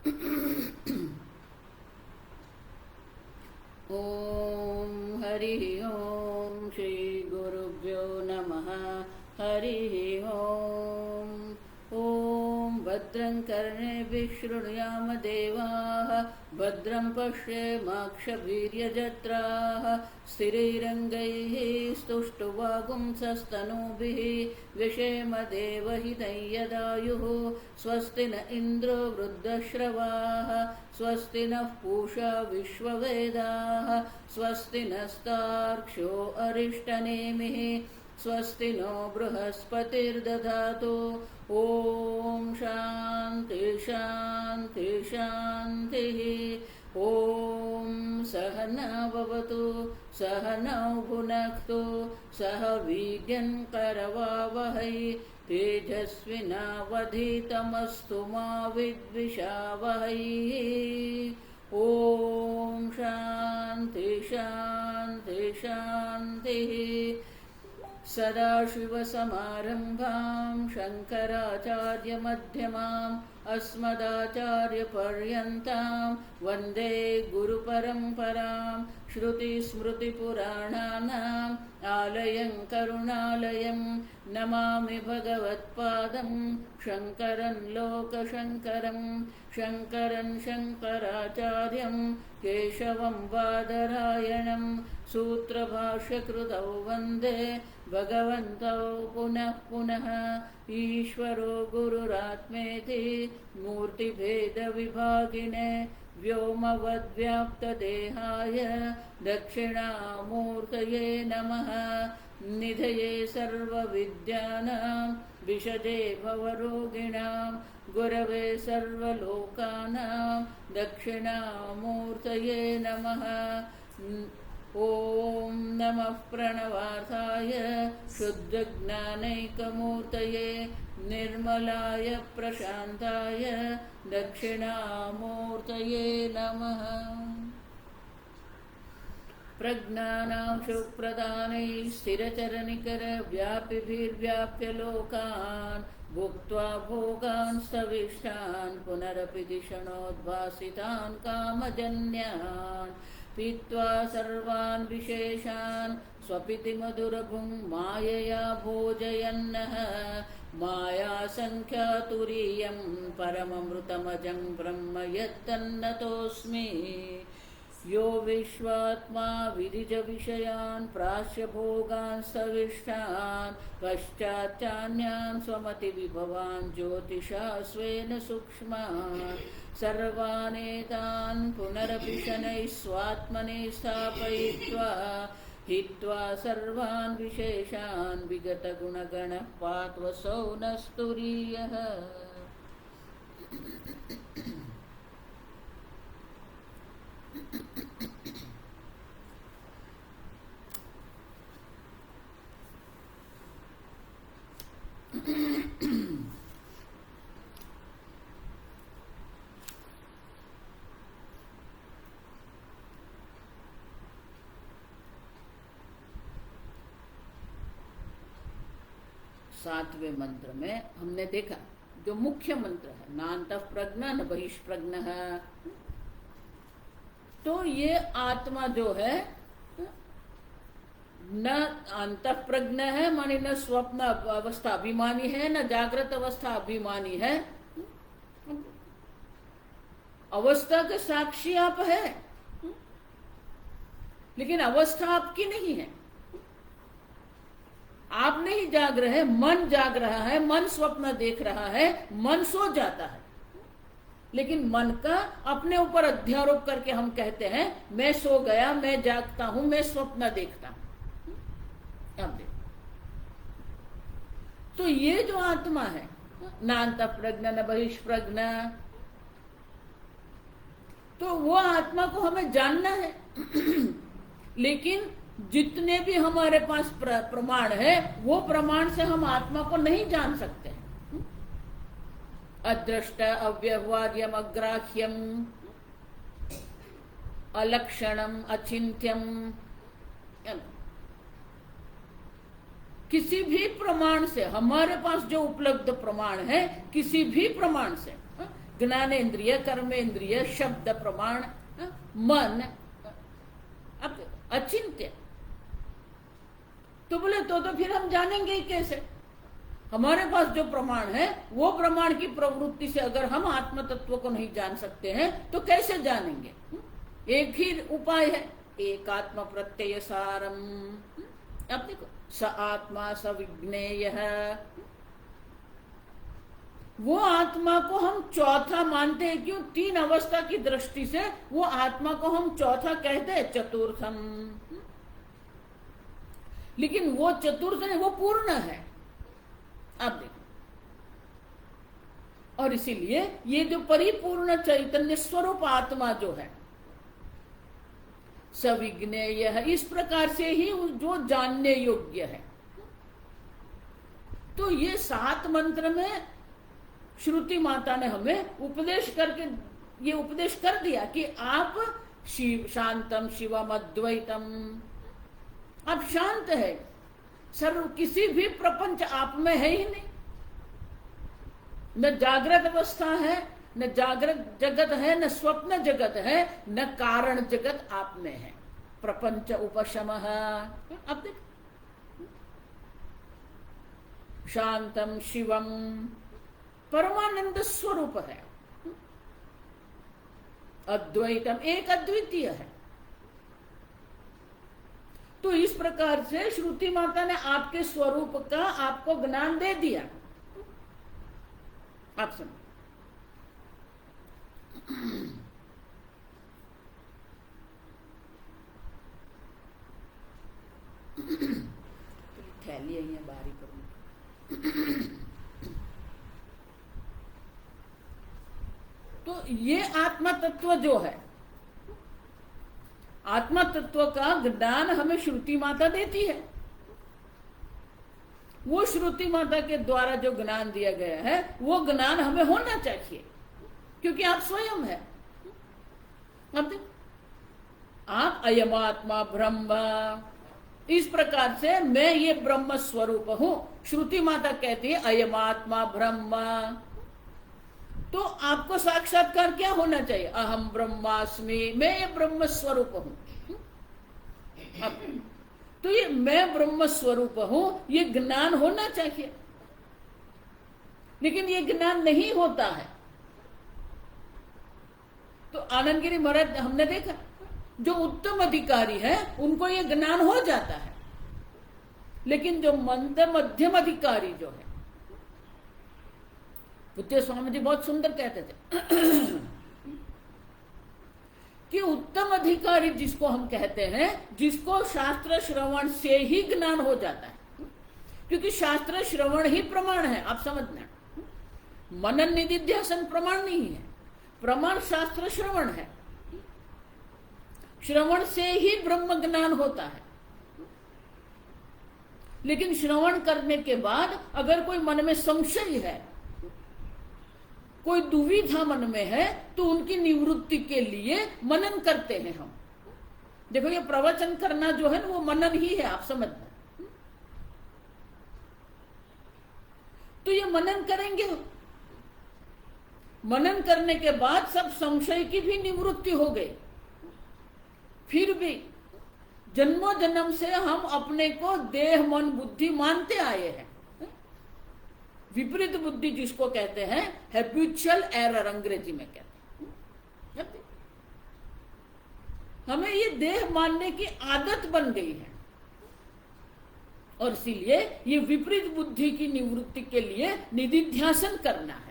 ओम हरि ओम श्री गुरुभ्यो नमः। हरि ओम। ओम भद्रं कर्णेभिः शृणुयाम देवाः, भद्रं पश्येमाक्षभिर्यजत्राः, स्थिरैरङ्गैः स्तुष्टुवागुंसस्तनूभिः व्यशेम देवहितं यदायुः। स्वस्ति न इन्द्रो वृद्धश्रवाः, स्वस्ति नः पूषा विश्ववेदाः, स्वस्ति नस्तार्क्ष्यो अरिष्टनेमिः, स्वस्ति नो बृहस्पतिर्दधातु। ओम शांति शांति शांतिः। ओम सहना भवतु सहनौ भुनक्तु सह वीर्यं करवावहै, तेजस्विनावधीतमस्तु मा विद्विषावहै। ओम शांति शांति शांतिः। सदाशिवसमारम्भां शङ्कराचार्यमध्यमाम् अस्मदाचार्यपर्यन्तां वन्दे गुरुपरम्परां। श्रुतिस्मृतिपुराणानाम् आलयं करुणालयं नमामि भगवत्पादं शङ्करं लोकशङ्करं। शङ्करं शङ्कराचार्यं केशवं बादरायणं, सूत्रभाष्यकृतौ वन्दे भगवन्तौ पुनः पुनः। ईश्वरो गुरुरात्मेति मूर्तिभेदविभागिने, व्योमवद्व्याप्तदेहाय दक्षिणामूर्तये नमः। निधये सर्वविद्यानां विशजे भवरोगिणां, गुरवे सर्वलोकानां दक्षिणामूर्तये नमः। ओम नमः प्रणवार्थाय शुद्धज्ञानैकमूर्तये, निर्मलाय प्रशान्ताय दक्षिणामूर्तये नमः। प्रज्ञानांशुप्रदानैः स्थिरचरनिकरव्यापिभिर्व्याप्य लोकान्, भुक्त्वा भोगान् सविष्टान् पुनरपि धिषणोद्भासितान् कामजन्यान्, पीत्वा सर्वान् विशेषान् स्वपिति मधुरभुं मायया भोजयन्नः। मायासङ्ख्यातुरीयं परममृतमजं ब्रह्म यत्तन्नतोऽस्मि। यो विश्वात्मा विदिजविषयान् प्राश्य भोगान् सविष्टान्, पश्चाच्चान्यान् स्वमतिविभवान् ज्योतिषा स्वेन सूक्ष्मान्, सर्वानेतान् पुनरपि शनैः स्वात्मनि स्थापयित्वा, हित्वा सर्वान् विशेषान् विगतगुणगणः पात्वसौ न स्तुरीयः। सातवें मंत्र में हमने देखा जो मुख्य मंत्र है, नान्तः प्रज्ञ न बहिष्प्रज्ञ है। तो ये आत्मा जो है न अंतः प्रज्ञ है, मानी न स्वप्न अवस्था अभिमानी है, न जागृत अवस्था अभिमानी है। अवस्था के साक्षी आप है, लेकिन अवस्था आपकी नहीं है। आप नहीं जाग रहे, मन जाग रहा है, मन स्वप्न देख रहा है, मन सो जाता है। लेकिन मन का अपने ऊपर अध्यारोप करके हम कहते हैं मैं सो गया, मैं जागता हूं, मैं स्वप्न देखता हूं। अब देखो, तो ये जो आत्मा है नान्तः प्रज्ञ न बहिष्प्रज्ञ, तो वो आत्मा को हमें जानना है। लेकिन जितने भी हमारे पास प्रमाण है, वो प्रमाण से हम आत्मा को नहीं जान सकते। अदृष्ट अव्यवहार्यम अग्राह्यम अलक्षणम अचिंत्यम, किसी भी प्रमाण से, हमारे पास जो उपलब्ध प्रमाण है, किसी भी प्रमाण से, ज्ञानेन्द्रिय, कर्मेंद्रिय, शब्द प्रमाण, मन, अब अचिंत्य। तो बोले तो फिर हम जानेंगे ही कैसे? हमारे पास जो प्रमाण है वो प्रमाण की प्रवृत्ति से अगर हम आत्म तत्व को नहीं जान सकते हैं तो कैसे जानेंगे? एक ही उपाय है, एकात्म प्रत्यय सारम। अब देखो, स आत्मा स विज्ञेय, वो आत्मा को हम चौथा मानते हैं। क्यों? तीन अवस्था की दृष्टि से वो आत्मा को हम चौथा कहते हैं, चतुर्थम। लेकिन वो चतुर्थ नहीं, वो पूर्ण है। आप देखो, और इसीलिए ये जो परिपूर्ण चैतन्य स्वरूप आत्मा जो है सविज्ञेय है, इस प्रकार से ही जो जानने योग्य है। तो ये 7 मंत्र में श्रुति माता ने हमें उपदेश करके ये उपदेश कर दिया कि आप शिव शांतम शिवम अद्वैतम, आप शांत है, सर्व किसी भी प्रपंच आप में है ही नहीं। न जागृत अवस्था है, न जागृत जगत है, न स्वप्न जगत है, न कारण जगत आप में है। प्रपंच उपशमः, अब देख, शांतम शिवम परमानंद स्वरूप है, अद्वैतम एक अद्वितीय है। तो इस प्रकार से श्रुति माता ने आपके स्वरूप का आपको ज्ञान दे दिया। आप सुनो, थैली है बाहरी करूंगी। तो ये आत्मा तत्व जो है, आत्मा तत्व का ज्ञान हमें श्रुति माता देती है। वो श्रुति माता के द्वारा जो ज्ञान दिया गया है वो ज्ञान हमें होना चाहिए, क्योंकि आप स्वयं है। अब देखो, आप अयमात्मा ब्रह्म, इस प्रकार से मैं ये ब्रह्म स्वरूप हूं। श्रुति माता कहती है अयमात्मा ब्रह्म। तो आपको साक्षात्कार क्या होना चाहिए? अहम ब्रह्मास्मि, मैं ये ब्रह्म स्वरूप हूं। तो ये मैं ब्रह्म स्वरूप हूं, ये ज्ञान होना चाहिए। लेकिन ये ज्ञान नहीं होता है। तो आनंद गिरी महाराज हमने देखा, जो उत्तम अधिकारी है उनको ये ज्ञान हो जाता है। लेकिन जो मंद मध्यम अधिकारी जो है, पूज्य स्वामी जी बहुत सुंदर कहते थे कि उत्तम अधिकारी जिसको हम कहते हैं, जिसको शास्त्र श्रवण से ही ज्ञान हो जाता है। क्योंकि शास्त्र श्रवण ही प्रमाण है, आप समझना। मनन निधिध्यासन प्रमाण नहीं है, प्रमाण शास्त्र श्रवण है। श्रवण से ही ब्रह्म ज्ञान होता है। लेकिन श्रवण करने के बाद अगर कोई मन में संशय है, कोई दुविधा मन में है, तो उनकी निवृत्ति के लिए मनन करते हैं हम। देखो, ये प्रवचन करना जो है वो मनन ही है, आप समझना। तो ये मनन करेंगे, मनन करने के बाद सब संशय की भी निवृत्ति हो गई। फिर भी जन्मों जन्म से हम अपने को देह मन बुद्धि मानते आए हैं। विपरीत बुद्धि जिसको कहते हैं, हैबिचुअल एरर अंग्रेजी में कहते हैं। हमें ये देह मानने की आदत बन गई है, और इसीलिए ये विपरीत बुद्धि की निवृत्ति के लिए निधिध्यासन करना है।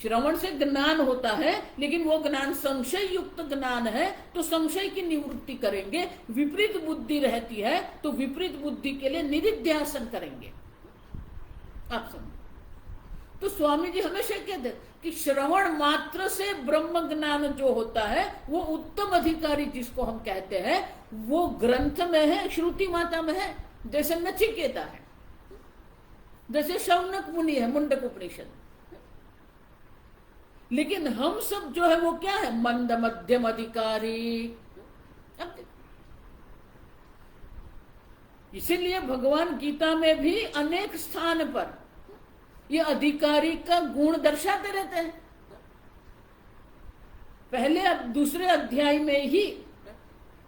श्रवण से ज्ञान होता है, लेकिन वो ज्ञान संशय युक्त ज्ञान है, तो संशय की निवृत्ति करेंगे। विपरीत बुद्धि रहती है तो विपरीत बुद्धि के लिए निधिध्यासन करेंगे। आप समझो। तो स्वामी जी हमेशा कहते कि श्रवण मात्र से ब्रह्म ज्ञान जो होता है वो उत्तम अधिकारी जिसको हम कहते हैं वो ग्रंथ में है, श्रुति माता में है। जैसे नचिकेता है, जैसे शौनक मुनि है मुंडक उपनिषद। लेकिन हम सब जो है वो क्या है? मंद मध्यम अधिकारी। इसीलिए भगवान गीता में भी अनेक स्थान पर ये अधिकारी का गुण दर्शाते रहते हैं। पहले अब दूसरे अध्याय में ही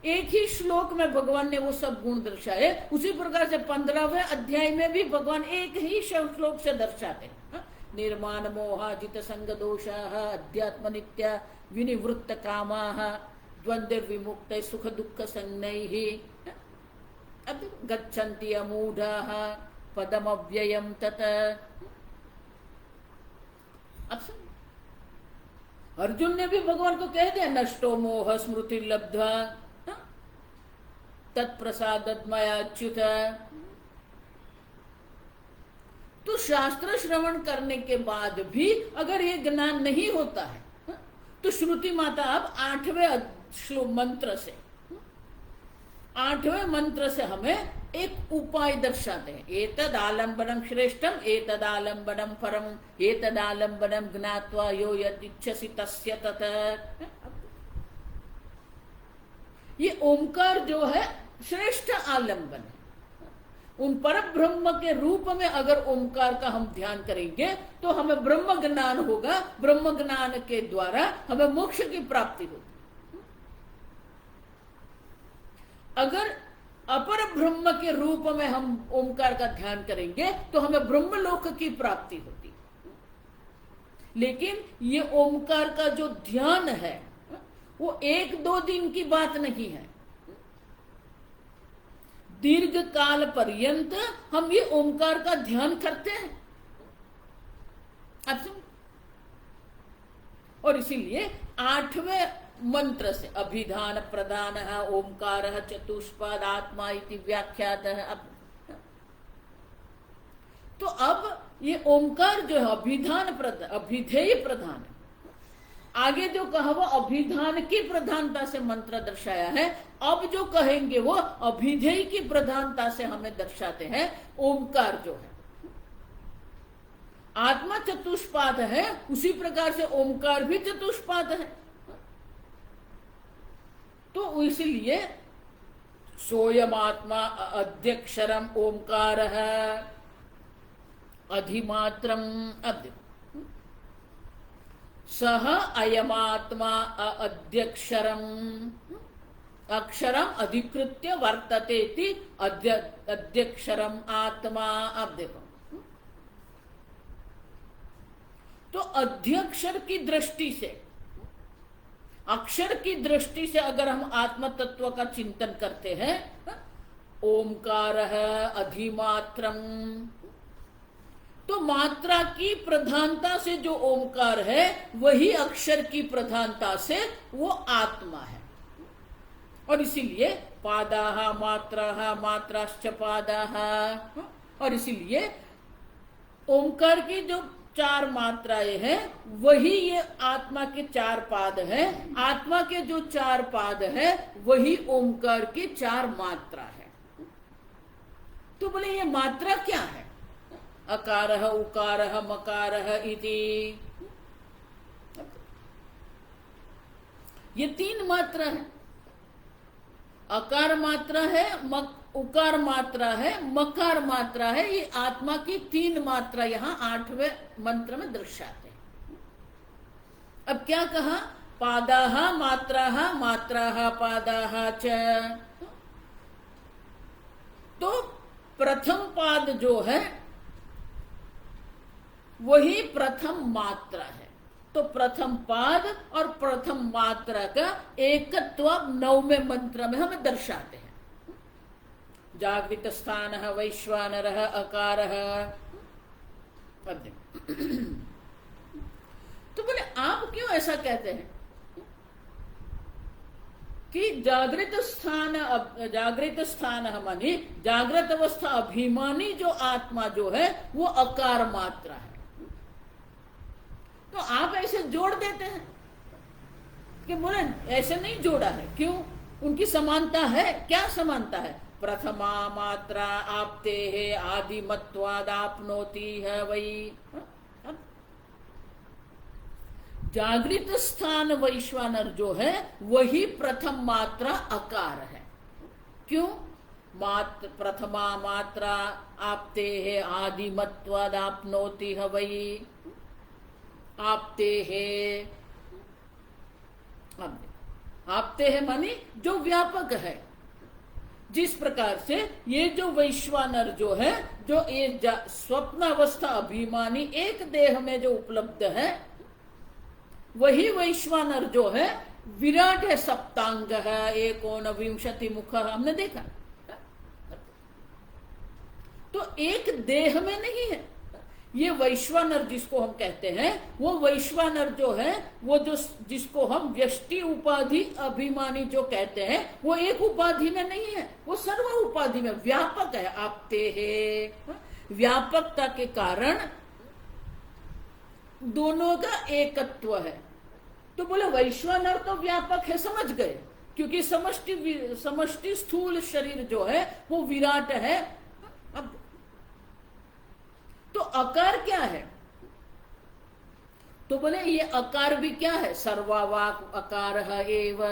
एक ही श्लोक में भगवान ने वो सब गुण दर्शाए। उसी प्रकार से 15वें अध्याय में भी भगवान एक ही श्लोक से दर्शाते हैं। निर्माण मोहाजित संग दोष अध्यात्म नित्य विनिवृत्त कामा द्वंद्व विमुक्त सुख दुख संज्ञैः अब गच्छन्ति अमूढ़ाः पदम अव्ययम तत। अर्जुन ने भी भगवान को कह दिया नष्टो मोह स्मृति लब्ध्वा तत्प्रसादत मया अच्युत। तो शास्त्र श्रवण करने के बाद भी अगर ये ज्ञान नहीं होता है तो श्रुति माता अब 8वें मंत्र से हमें एक उपाय दर्शाते हैं। एतद आलम्बनम श्रेष्ठम एतद आलम्बनम परम एतद आलम्बनम ज्ञात्वा यो यदिच्छसि तस्य तत। ये ओमकार जो है श्रेष्ठ आलम्बन है। उन पर ब्रह्म के रूप में अगर ओमकार का हम ध्यान करेंगे तो हमें ब्रह्म ज्ञान होगा। ब्रह्म ज्ञान के द्वारा हमें मोक्ष की प्राप्ति होगी। अगर अपर ब्रह्म के रूप में हम ओमकार का ध्यान करेंगे तो हमें ब्रह्मलोक की प्राप्ति होती। लेकिन ये ओमकार का जो ध्यान है वो 1-2 दिन की बात नहीं है। दीर्घ काल पर्यंत हम ये ओमकार का ध्यान करते हैं। अब सुन, और इसीलिए 8वें मंत्र से अभिधान प्रदान ओमकार चतुष्पद आत्मा इति व्याख्यात है। अब तो अब ये ओमकार जो है अभिधान प्रधान अभिधेय प्रधान है। आगे जो कहा वो अभिधान की प्रधानता से मंत्र दर्शाया है। अब जो कहेंगे वो अभिधेय की प्रधानता से हमें दर्शाते हैं। ओमकार जो है आत्मा चतुष्पाद है, उसी प्रकार से ओमकार भी चतुष्पाद है। तो इसलिए सोयम आत्मा अध्यक्षरम ओमकार अधिमात्रम सह अयमात्मा अध्यक्षरम अक्षरम अधिकृत्य वर्तते इति अध्यक्षरम आत्मा। अब देखो तो अध्यक्षर की दृष्टि से अक्षर की दृष्टि से अगर हम आत्म तत्व का चिंतन करते हैं ओमकार अधिमात्रम तो मात्रा की प्रधानता से जो ओमकार है वही अक्षर की प्रधानता से वो आत्मा है। और इसीलिए पादाः मात्राः मात्राश्च पादाः। और इसीलिए ओमकार की जो 4 मात्राएं हैं वही ये आत्मा के 4 पाद हैं। आत्मा के जो 4 पाद है वही ओमकार की 4 मात्रा है। तो बोले ये मात्रा क्या है? अकारः उकारः मकारः इति। ये 3 मात्रा है। अकार मात्रा है, उकार मात्रा है, मकार मात्रा है। ये आत्मा की 3 मात्रा यहां 8वें मंत्र में दर्शाते हैं। अब क्या कहा? पादाः मात्राः मात्राः पादाः च। तो प्रथम पाद जो है वही प्रथम मात्रा है। तो प्रथम पाद और प्रथम मात्रा का एकत्व 9वें मंत्र में हमें दर्शाते हैं। जागृत स्थान वैश्वानर अकार। तो बोले आप क्यों ऐसा कहते हैं कि जागृत स्थान मानी जागृत अवस्था अभिमानी जो आत्मा जो है वो अकार मात्रा है। तो आप ऐसे जोड़ देते हैं कि बोले ऐसे नहीं जोड़ा है। क्यों? उनकी समानता है। क्या समानता है? प्रथमा मात्रा आपते है आदिमत्वाद आपनोति है वही। जागृत स्थान वैश्वानर जो है वही प्रथम मात्रा अकार है। क्यों? प्रथमा मात्रा आपते है आदिमत्वाद आपनोति है वही। आपते है अब आपते है मानी जो व्यापक है। जिस प्रकार से ये जो वैश्वानर जो है, जो ये स्वप्न अवस्था अभिमानी एक देह में जो उपलब्ध है, वही वैश्वानर जो है विराट है, सप्तांग है, एकोनविंशति मुख, हमने देखा। तो एक देह में नहीं है ये वैश्वानर जिसको हम कहते हैं। वो वैश्वानर जो है, वो जो जिसको हम व्यष्टि उपाधि अभिमानी जो कहते हैं, वो एक उपाधि में नहीं है, वो सर्व उपाधि में व्यापक है। आपते है व्यापकता के कारण दोनों का एकत्व है। तो बोले वैश्वानर तो व्यापक है, समझ गए, क्योंकि समष्टि स्थूल शरीर जो है वो विराट है। अब तो अकार क्या है? तो बोले ये अकार भी क्या है? सर्ववाक अकार है एव।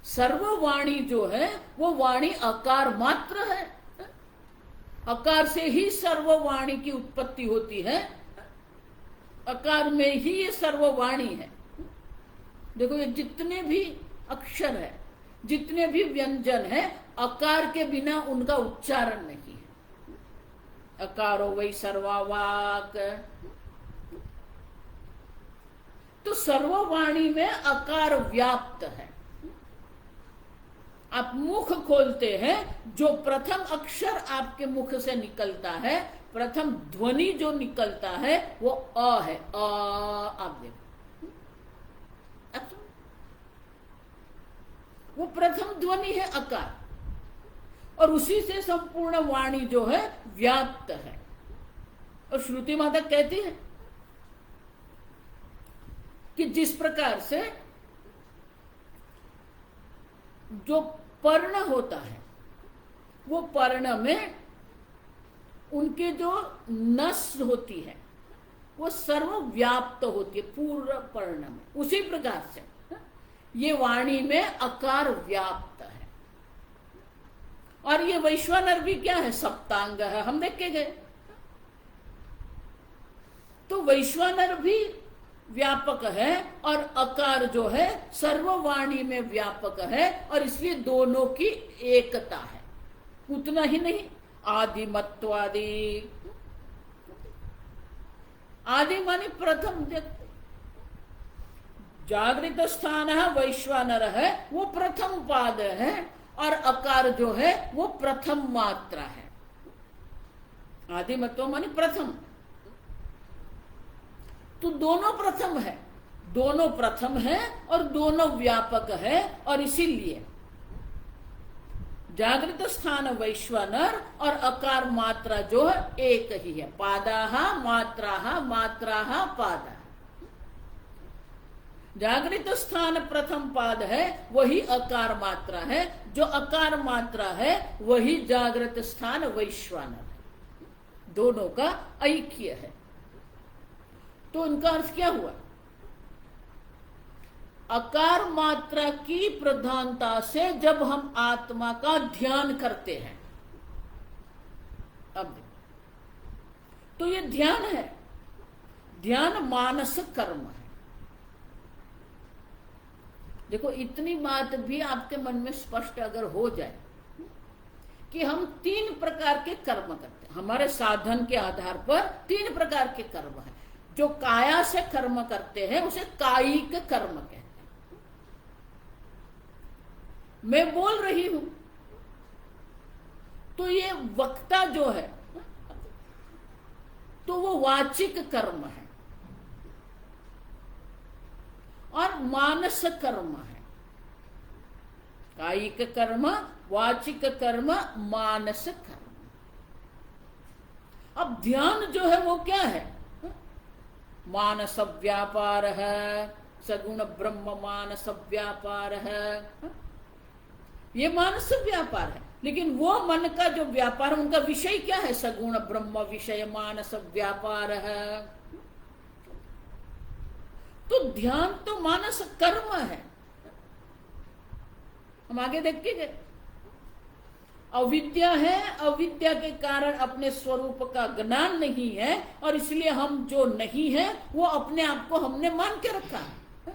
सर्ववाणी जो है वो वाणी अकार मात्र है। अकार से ही सर्ववाणी की उत्पत्ति होती है, अकार में ही ये सर्ववाणी है। देखो ये जितने भी अक्षर है, जितने भी व्यंजन है, अकार के बिना उनका उच्चारण नहीं है। अकारो वै सर्ववाक। तो सर्ववाणी में अकार व्याप्त है। आप मुख खोलते हैं, जो प्रथम अक्षर आपके मुख से निकलता है, प्रथम ध्वनि जो निकलता है वो अ है। अ आप देखो, वो प्रथम ध्वनि है अकार, और उसी से संपूर्ण वाणी जो है व्याप्त है। और श्रुति माता कहती है कि जिस प्रकार से जो पर्ण होता है, वो पर्ण में उनके जो नस होती है वो सर्वव्याप्त होती है पूर्ण पर्ण में। उसी प्रकार से ये वाणी में अकार व्याप्त है। और ये वैश्वानर भी क्या है? सप्तांग है, हम देख के गए। तो वैश्वानर भी व्यापक है और अकार जो है सर्ववाणी में व्यापक है, और इसलिए दोनों की एकता है। उतना ही नहीं, आदिमत्वादि। आदि मानी प्रथम। जागृत स्थान है वैश्वानर है, वो प्रथम पाद है, और अकार जो है वो प्रथम मात्रा है। आदिमत्व मानी प्रथम। तो दोनों प्रथम है, दोनों प्रथम है और दोनों व्यापक है, और इसीलिए जागृत स्थान वैश्वानर और अकार मात्रा जो है एक ही है। पादाह मात्राह मात्राह पादा। जागृत स्थान प्रथम पाद है, वही अकार मात्रा है। जो अकार मात्रा है वही जागृत स्थान वैश्वानर है। दोनों का ऐक्य है। तो इनका अर्थ क्या हुआ? अकार मात्रा की प्रधानता से जब हम आत्मा का ध्यान करते हैं, अब तो ये ध्यान है। ध्यान मानस कर्म है। देखो इतनी बात भी आपके मन में स्पष्ट अगर हो जाए कि हम 3 प्रकार के कर्म करते हैं। हमारे साधन के आधार पर 3 प्रकार के कर्म हैं। जो काया से कर्म करते हैं उसे कायिक कर्म कहते हैं। मैं बोल रही हूं तो ये वक्ता जो है तो वो वाचिक कर्म है, और मानस कर्म है। कायिक कर्म, वाचिक कर्म, मानस कर्म। अब ध्यान जो है वो क्या है? मानस व्यापार है, सगुण ब्रह्म मानस व्यापार है। ये मानस व्यापार है, लेकिन वो मन का जो व्यापार, उनका विषय क्या है? सगुण ब्रह्म विषय मानस व्यापार है। तो ध्यान तो मानस कर्म है। हम आगे देख के गए। अविद्या है, अविद्या के कारण अपने स्वरूप का ज्ञान नहीं है, और इसलिए हम जो नहीं है वो अपने आप को हमने मान के रखा है।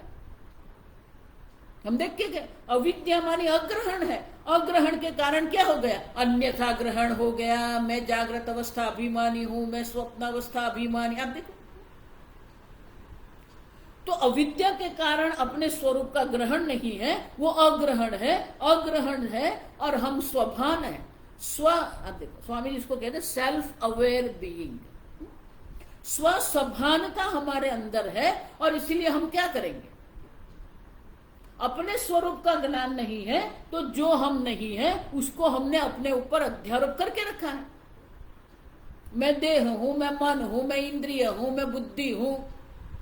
हम देख के गए, अविद्या मानी अग्रहण है, अग्रहण के कारण क्या हो गया, अन्यथा ग्रहण हो गया। मैं जागृत अवस्था अभिमानी हूं, मैं स्वप्न अवस्था अभिमानी। आप देखो, तो अविद्या के कारण अपने स्वरूप का ग्रहण नहीं है, वो अग्रहण है, अग्रहण है, और हम स्वभान है। आप देखो, स्वामी जी इसको कहते हैं सेल्फ अवेयर बीइंग। स्वभानता हमारे अंदर है, और इसीलिए हम क्या करेंगे, अपने स्वरूप का ज्ञान नहीं है, तो जो हम नहीं है उसको हमने अपने ऊपर अध्यारोप करके रखा है। मैं देह हूं, मैं मन हूं, मैं इंद्रिय हूं, मैं बुद्धि हूं,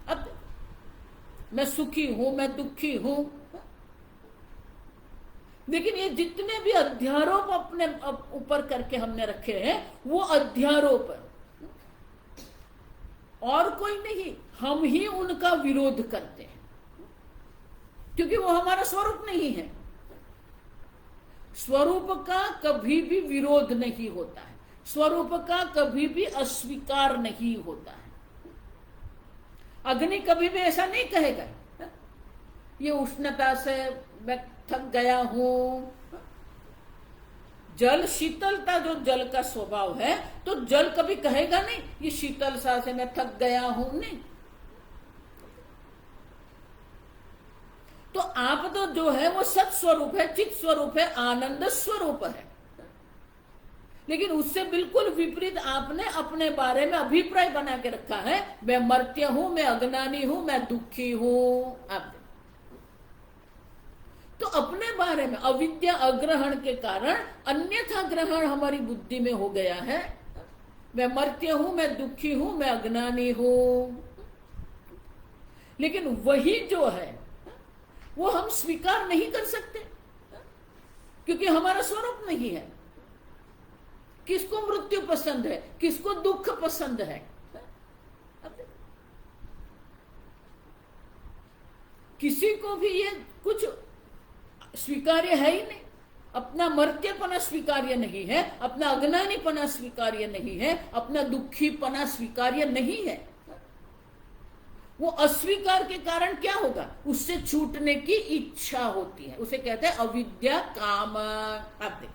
अब मैं सुखी हूं, मैं दुखी हूं। लेकिन ये जितने भी अध्यारोप अपने ऊपर करके हमने रखे हैं, वो अध्यारोप है, और कोई नहीं। हम ही उनका विरोध करते हैं, क्योंकि वो हमारा स्वरूप नहीं है। स्वरूप का कभी भी विरोध नहीं होता है, स्वरूप का कभी भी अस्वीकार नहीं होता है। अग्नि कभी भी ऐसा नहीं कहेगा ये उष्णता से मैं थक गया हूं। जल शीतलता, जो जल का स्वभाव है, तो जल कभी कहेगा नहीं ये शीतल सा से मैं थक गया हूं, नहीं। तो आप तो जो है वो सत स्वरूप है, चित स्वरूप है, आनंद स्वरूप है। लेकिन उससे बिल्कुल विपरीत आपने अपने बारे में अभिप्राय बना के रखा है, मैं मर्त्य हूं, मैं अज्ञानी हूं, मैं दुखी हूं। आप तो अपने बारे में अविद्या अग्रहण के कारण अन्यथा ग्रहण हमारी बुद्धि में हो गया है। मैं मर्त्य हूं, मैं दुखी हूं, मैं अज्ञानी हूं। लेकिन वही जो है वो हम स्वीकार नहीं कर सकते, क्योंकि हमारा स्वरूप नहीं है। किसको मृत्यु पसंद है, किसको दुख पसंद है? किसी को भी ये कुछ स्वीकार्य है ही नहीं। अपना मर्त्यपना स्वीकार्य नहीं है, अपना अज्ञानीपना स्वीकार्य नहीं है, अपना दुखीपना स्वीकार्य नहीं है। वो अस्वीकार के कारण क्या होगा, उससे छूटने की इच्छा होती है, उसे कहते हैं अविद्या काम। आप देखो,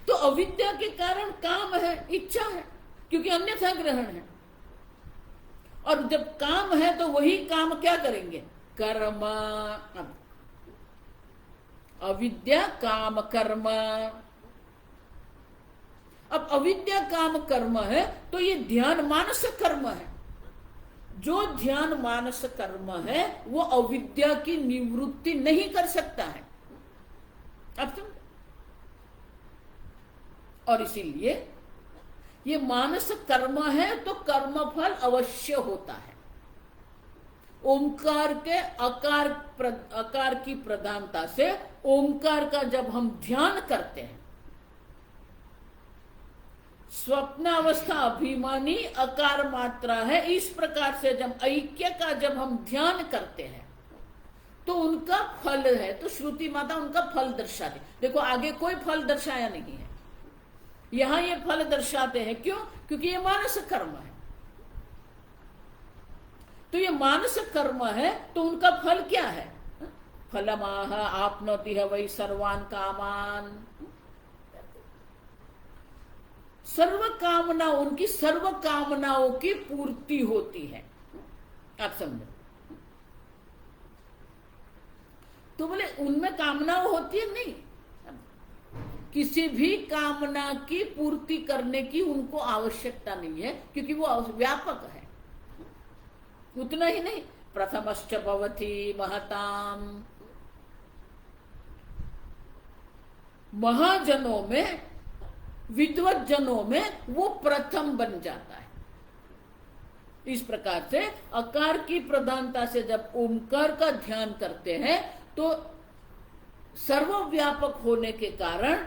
तो अविद्या के कारण काम है, इच्छा है, क्योंकि अन्यथा ग्रहण है। और जब काम है तो वही काम क्या करेंगे, कर्म। अविद्या काम कर्म। अब अविद्या काम कर्म है तो ये ध्यान मानस कर्म है। जो ध्यान मानस कर्म है वो अविद्या की निवृत्ति नहीं कर सकता है। अब समझ, और इसीलिए ये मानस कर्म है तो कर्म फल अवश्य होता है। ओंकार के आकार की प्रधानता से ओंकार का जब हम ध्यान करते हैं, स्वप्न अवस्था अभिमानी आकार मात्रा है, इस प्रकार से जब ऐक्य का जब हम ध्यान करते हैं तो उनका फल है। तो श्रुति माता उनका फल दर्शाती। देखो आगे कोई फल दर्शाया नहीं है, यहां ये फल दर्शाते हैं। क्यों? क्योंकि ये मानस कर्म है। तो ये मानस कर्म है तो उनका फल क्या है, फलमाह आपनोति है वही सर्वान कामान। सर्व कामना, उनकी सर्व कामनाओं की पूर्ति होती है। आप समझो, तो बोले उनमें कामनाओं होती है? नहीं, किसी भी कामना की पूर्ति करने की उनको आवश्यकता नहीं है, क्योंकि वो व्यापक है। उतना ही नहीं, प्रथमश्च भवति महताम, महाजनों में, विद्वत जनों में वो प्रथम बन जाता है। इस प्रकार से आकार की प्रधानता से जब ओंकार का ध्यान करते हैं तो सर्वव्यापक होने के कारण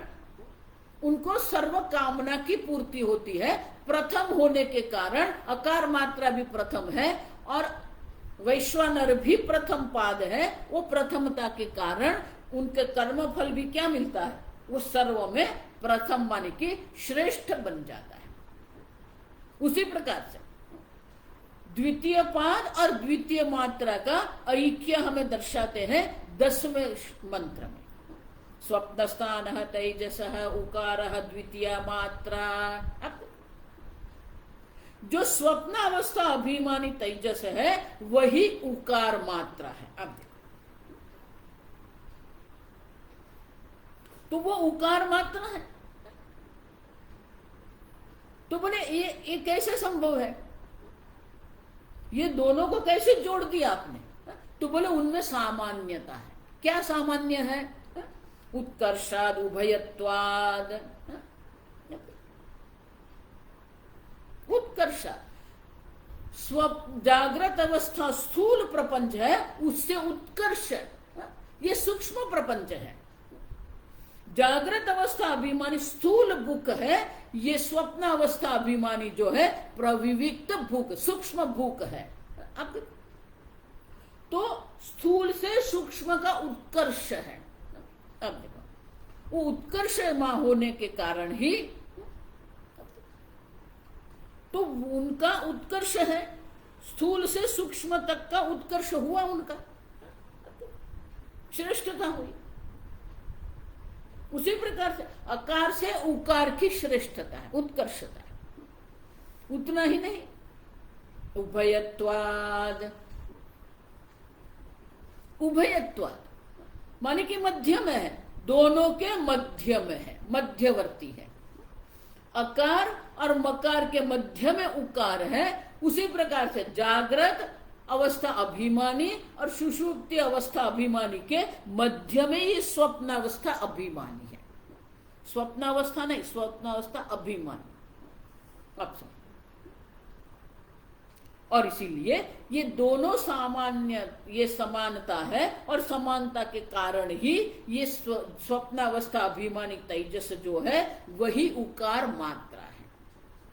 उनको सर्व कामना की पूर्ति होती है। प्रथम होने के कारण आकार मात्रा भी प्रथम है और वैश्वानर भी प्रथम पाद है। वो प्रथमता के कारण उनके कर्म फल भी क्या मिलता है, वो सर्व में प्रथम माने कि श्रेष्ठ बन जाता है। उसी प्रकार से द्वितीय पाद और द्वितीय मात्रा का ऐक्य हमें दर्शाते हैं 10वें मंत्र में। स्वप्नस्थान तेजस उकार द्वितीय मात्रा। जो स्वप्न अवस्था अभिमानी तेजस है वही उकार मात्रा है। अब देखो, तो वो उकार मात्रा है। तो बोले ये कैसे संभव है, ये दोनों को कैसे जोड़ दिया आपने? तो बोले उनमें सामान्यता है। क्या सामान्य है? उत्कर्षाद उभयत्वाद। उत्कर्ष जागृत अवस्था स्थूल प्रपंच है, उससे उत्कर्ष ये सूक्ष्म प्रपंच है। जागृत अवस्था अभिमानी स्थूल भूख है, ये स्वप्न अवस्था अभिमानी जो है प्रविविक्त भूख सूक्ष्म भूख है। अब तो स्थूल से सूक्ष्म का उत्कर्ष है। अब देखो, वो उत्कर्ष होने के कारण ही तो उनका उत्कर्ष है, स्थूल से सूक्ष्म तक का उत्कर्ष हुआ, उनका श्रेष्ठता हुई। उसी प्रकार से अकार से उकार की श्रेष्ठता है, उत्कर्षता है। उतना ही नहीं, उभयत्वाद। उभयत्वाद माने कि मध्य में है, दोनों के मध्य में है, मध्यवर्ती है। अकार और मकार के मध्य में उकार है। उसी प्रकार से जागृत अवस्था अभिमानी और सुषुप्ति अवस्था अभिमानी के मध्य में ये स्वप्न अवस्था अभिमानी है। स्वप्न अवस्था नहीं, स्वप्न अवस्था अभिमानी। अब और इसीलिए ये दोनों सामान्य, ये समानता है और समानता के कारण ही ये स्वप्न अवस्था अभिमानी तेजस जो है वही उकार मात्रा है।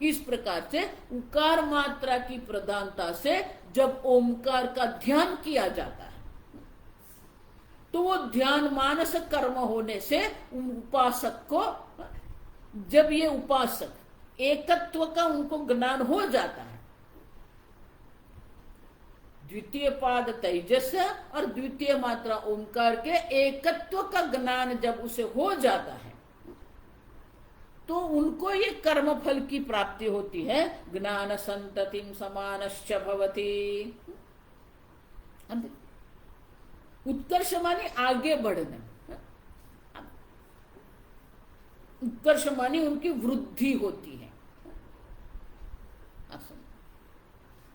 इस प्रकार से उकार मात्रा की प्रधानता से जब ओमकार का ध्यान किया जाता है तो वो ध्यान मानस कर्म होने से उपासक को, जब ये उपासक एकत्व का उनको ज्ञान हो जाता है, द्वितीय पाद तेजस और द्वितीय मात्रा ओंकार के एकत्व का ज्ञान जब उसे हो जाता है तो उनको ये कर्म फल की प्राप्ति होती है। ज्ञान संततिम समानश्च भवति। उत्कर्ष माने आगे बढ़ना, उत्कर्ष माने उनकी वृद्धि होती है।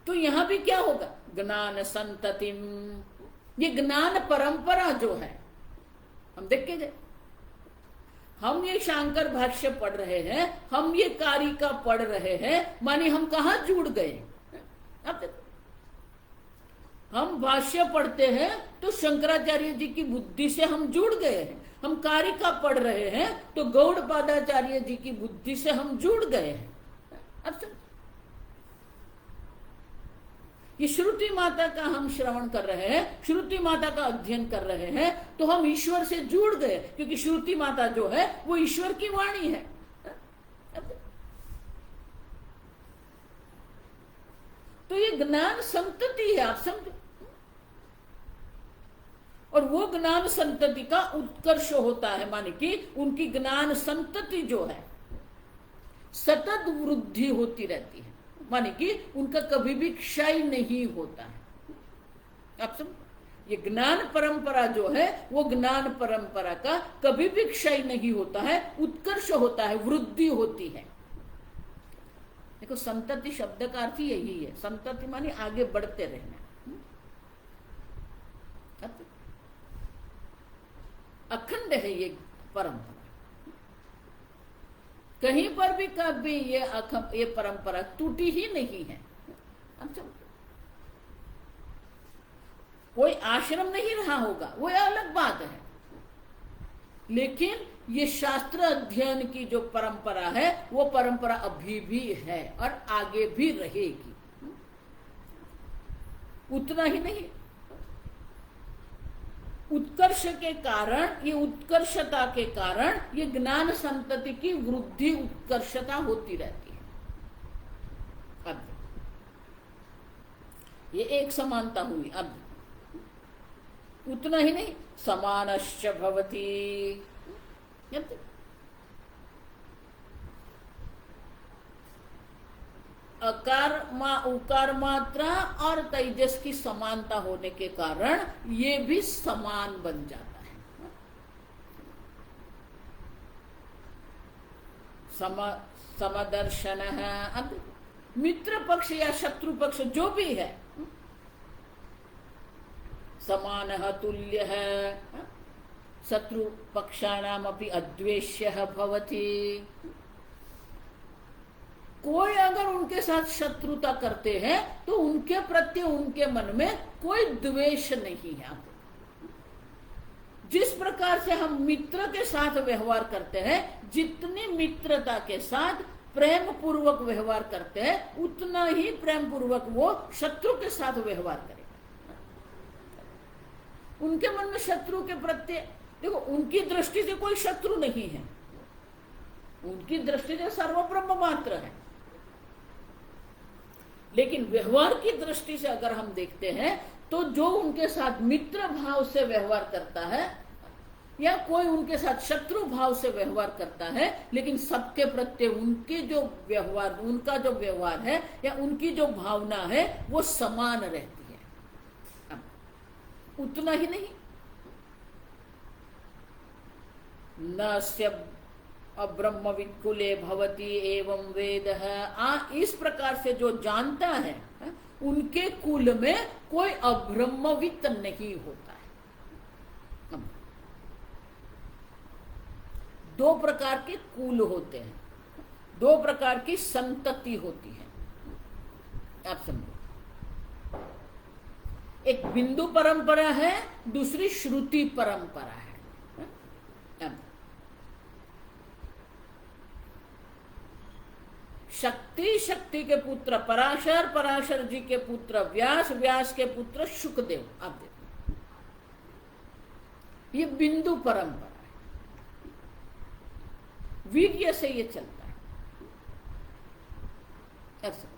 तो यहां भी क्या होगा? ज्ञान संततिम, ये ज्ञान परंपरा जो है, हम देख के जाए, हम ये शांकर भाष्य पढ़ रहे हैं, हम ये कारिका पढ़ रहे हैं, माने हम कहां जुड़ गए? अब देखो, हम भाष्य पढ़ते हैं तो शंकराचार्य जी की बुद्धि से हम जुड़ गए हैं। हम कारिका पढ़ रहे हैं तो गौड़पादाचार्य जी की बुद्धि से हम जुड़ गए हैं। अब ये श्रुति माता का हम श्रवण कर रहे हैं, श्रुति माता का अध्ययन कर रहे हैं, तो हम ईश्वर से जुड़ गए, क्योंकि श्रुति माता जो है वो ईश्वर की वाणी है। तो ये ज्ञान संतति है, आप समझो। और वो ज्ञान संतति का उत्कर्ष होता है, माने कि उनकी ज्ञान संतति जो है सतत वृद्धि होती रहती है, माने कि उनका कभी भी क्षय नहीं होता है। आप समझो, ये ज्ञान परंपरा जो है वो ज्ञान परंपरा का कभी भी क्षय नहीं होता है, उत्कर्ष होता है, वृद्धि होती है। देखो, संतति शब्द का अर्थ यही है। संतति माने आगे बढ़ते रहना। अखंड है ये परंपरा, कहीं पर भी कभी ये परंपरा टूटी ही नहीं है। कोई आश्रम नहीं रहा होगा, वो अलग बात है, लेकिन ये शास्त्र अध्ययन की जो परंपरा है वो परंपरा अभी भी है और आगे भी रहेगी। उतना ही नहीं, उत्कर्ष के कारण, ये उत्कर्षता के कारण ये ज्ञान संतति की वृद्धि उत्कर्षता होती रहती है। अब ये एक समानता हुई। अब उतना ही नहीं, समानश्च भवति, उकार मात्रा और तेजस की समानता होने के कारण ये भी समान बन जाता है। समदर्शन है। अब मित्र पक्ष या शत्रु पक्ष जो भी है समान तुल्य है। शत्रु पक्षाणाम अपि अद्वेष्य भवति। कोई अगर उनके साथ शत्रुता करते हैं तो उनके प्रति उनके मन में कोई द्वेष नहीं है। जिस प्रकार से हम मित्र के साथ व्यवहार करते हैं, जितनी मित्रता के साथ प्रेम पूर्वक व्यवहार करते हैं, उतना ही प्रेम पूर्वक वो शत्रु के साथ व्यवहार करेगा। उनके मन में शत्रु के प्रति, देखो उनकी दृष्टि से कोई शत्रु नहीं है, उनकी दृष्टि से सर्वब्रह्म मात्र है। लेकिन व्यवहार की दृष्टि से अगर हम देखते हैं तो जो उनके साथ मित्र भाव से व्यवहार करता है या कोई उनके साथ शत्रु भाव से व्यवहार करता है, लेकिन सबके प्रति उनके जो व्यवहार, उनका जो व्यवहार है या उनकी जो भावना है वो समान रहती है। अब उतना ही नहीं, न स्य अब्रह्मविद कुले भवति एवं वेद है। इस प्रकार से जो जानता है उनके कुल में कोई अब्रह्मविद नहीं होता है। दो प्रकार के कुल होते हैं, दो प्रकार की संतति होती है। आप समझो, एक बिंदु परंपरा है, दूसरी श्रुति परंपरा है। शक्ति के पुत्र पराशर, पराशर जी के पुत्र व्यास, व्यास के पुत्र शुकदेव। आप देखो, ये बिंदु परंपरा है, वीर्य से ये चलता है। ऐसा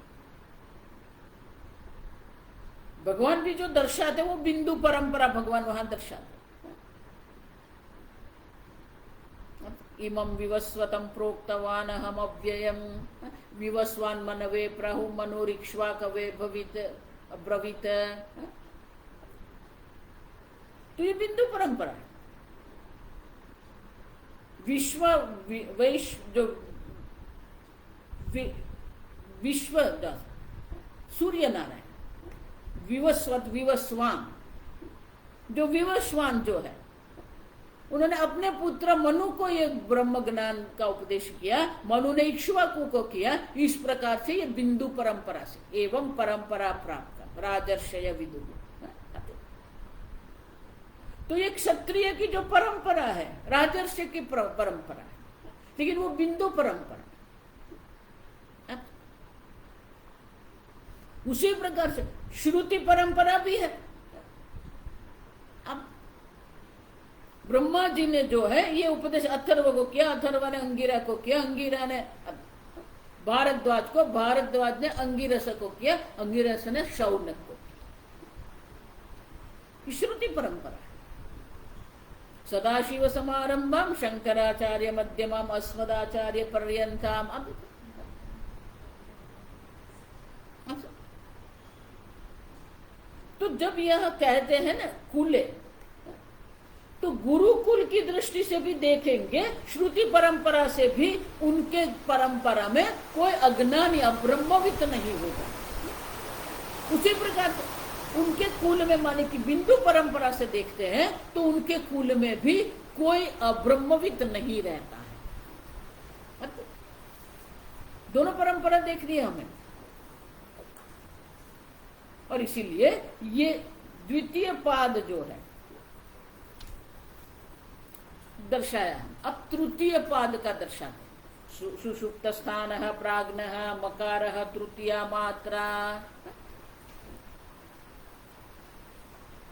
भगवान भी जो दर्शाते वो बिंदु परंपरा भगवान वहां दर्शाते। इमं विवस्वतं प्रोक्तवान हम अव्ययम विवस्वान मनवे प्राहु मनोरिक्ष्वाकवे भवित अब्रवीत। तो ये बिंदु परंपरा है। विश्व जो विश्व सूर्य नारायण विवस्वत विवस्वान, जो विवस्वान जो है उन्होंने अपने पुत्र मनु को ये ब्रह्म ज्ञान का उपदेश किया, मनु ने इक्ष्वाकु को किया। इस प्रकार से ये बिंदु परंपरा से एवं परंपरा प्राप्त राजर्षय विदुर। तो ये क्षत्रिय की जो परंपरा है, राजर्षय की परंपरा है, लेकिन वो बिंदु परंपरा। उसी प्रकार से श्रुति परंपरा भी है। अब ब्रह्मा जी ने जो है ये उपदेश अथर्व को किया, अथर्व ने अंगिरा को किया, अंगिरा ने भारद्वाज को, भारद्वाज ने अंगिरस को किया, अंगिरस ने शौनक को किया। श्रुति परंपरा है। सदाशिव समारंभम शंकराचार्य मध्यमम अस्मदाचार्य पर्यंतम। तो जब यह कहते हैं ना कुले, तो गुरुकुल की दृष्टि से भी देखेंगे, श्रुति परंपरा से भी उनके परंपरा में कोई अज्ञानी अब्रह्मवित नहीं होगा। उसी प्रकार उनके कुल में, माने कि बिंदु परंपरा से देखते हैं तो उनके कुल में भी कोई अब्रह्मवित नहीं रहता है। दोनों परंपरा देख रही है हमें, और इसीलिए ये द्वितीय पाद जो है दर्शाया। अब तृतीय पाद का दर्शाते, सुषुप्त स्थान प्राज्ञ मकार तृतीया मात्रा।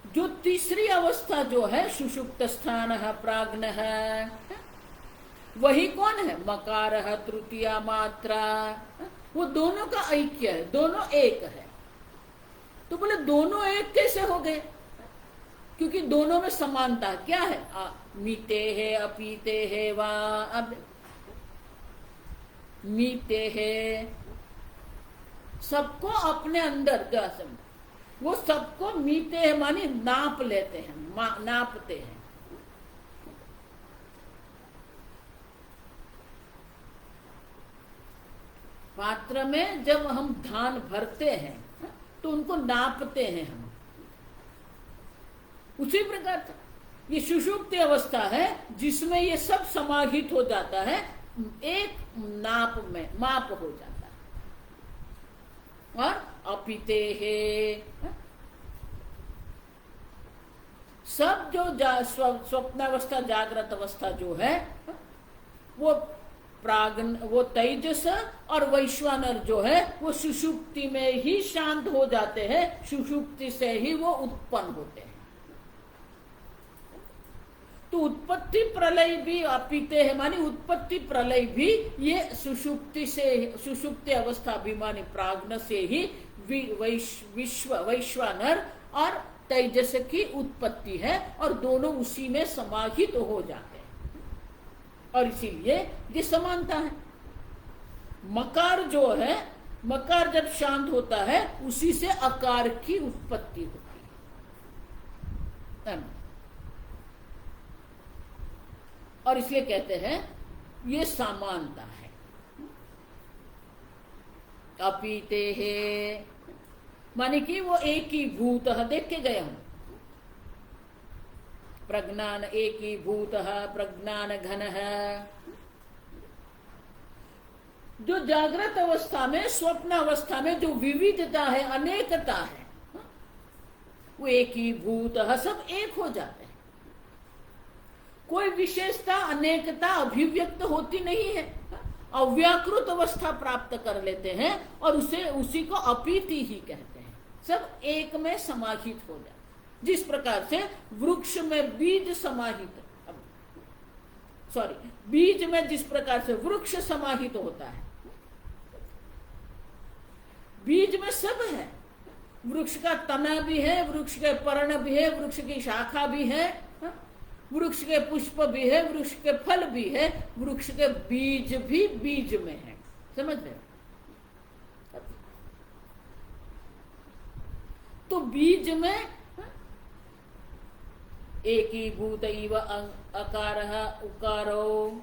जो तीसरी अवस्था जो है सुषुप्त स्थान प्राज्ञ है, वही कौन है? मकार तृतीया मात्रा। वो दोनों का ऐक्य है, दोनों एक है। तो बोले दोनों एक कैसे हो गए? क्योंकि दोनों में समानता क्या है? मीते है, अपीते है, वा अब मीते है, सबको अपने अंदर का वो सबको मीते हैं मानी नाप लेते हैं, नापते हैं। पात्र में जब हम धान भरते हैं तो उनको नापते हैं हम। उसी प्रकार से ये सुषुप्ति अवस्था है जिसमें ये सब समाहित हो जाता है, एक नाप में माप हो जाता है। और अपीते है, सब जो स्वप्नावस्था जागृत अवस्था जो है वो वो तेजस और वैश्वानर जो है वो सुषुप्ति में ही शांत हो जाते हैं, सुषुप्ति से ही वो उत्पन्न होते हैं। तो उत्पत्ति प्रलय भी अपीते है मानी उत्पत्ति प्रलय भी ये सुषुप्ति से, सुषुप्ति अवस्था अभिमानी प्राज्ञ से ही वैश्वानर और तेजस की उत्पत्ति है और दोनों उसी में समाहित हो जाते हैं। और इसीलिए ये समानता है। मकार जो है, मकार जब शांत होता है उसी से अकार की उत्पत्ति होती है। और इसलिए कहते हैं ये समानता है। अपीते है माने कि वो एक ही भूत देख के गए हम, प्रज्ञान एक ही भूत प्रज्ञान घन है। जो जागृत अवस्था में, स्वप्न अवस्था में जो विविधता है, अनेकता है, वो एक ही भूत सब एक हो जाते हैं। कोई विशेषता अनेकता अभिव्यक्त होती नहीं है, अव्याकृत अवस्था प्राप्त कर लेते हैं और उसी को अपीति ही कहते हैं। सब एक में समाहित हो जाते। जिस प्रकार से वृक्ष में बीज समाहित, बीज में जिस प्रकार से वृक्ष समाहित होता है, बीज में सब है। वृक्ष का तना भी है, वृक्ष के पर्ण भी है, वृक्ष की शाखा भी है, वृक्ष के पुष्प भी है, वृक्ष के फल भी है, वृक्ष के बीज भी बीज में है। समझ रहे? तो बीज में एक ही भूत इव अकार उकारो,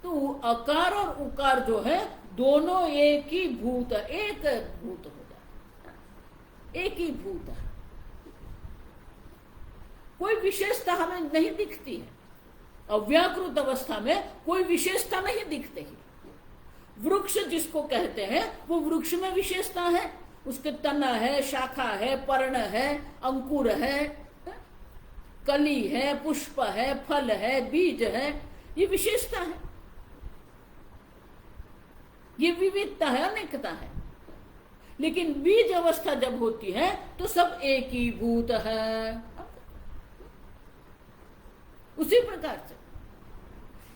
तो अकार और उकार जो है दोनों एक ही भूत, एक भूत हो जाता, एक ही भूत है। कोई विशेषता हमें नहीं दिखती है। अव्याकृत अवस्था में कोई विशेषता नहीं दिखती है। वृक्ष जिसको कहते हैं वो वृक्ष में विशेषता है, उसके तना है, शाखा है, पर्ण है, अंकुर है, कली है, पुष्प है, फल है, बीज है, ये विशेषता है, ये विविधता है, अनेकता है। लेकिन बीज अवस्था जब होती है तो सब एक ही भूत है। उसी प्रकार से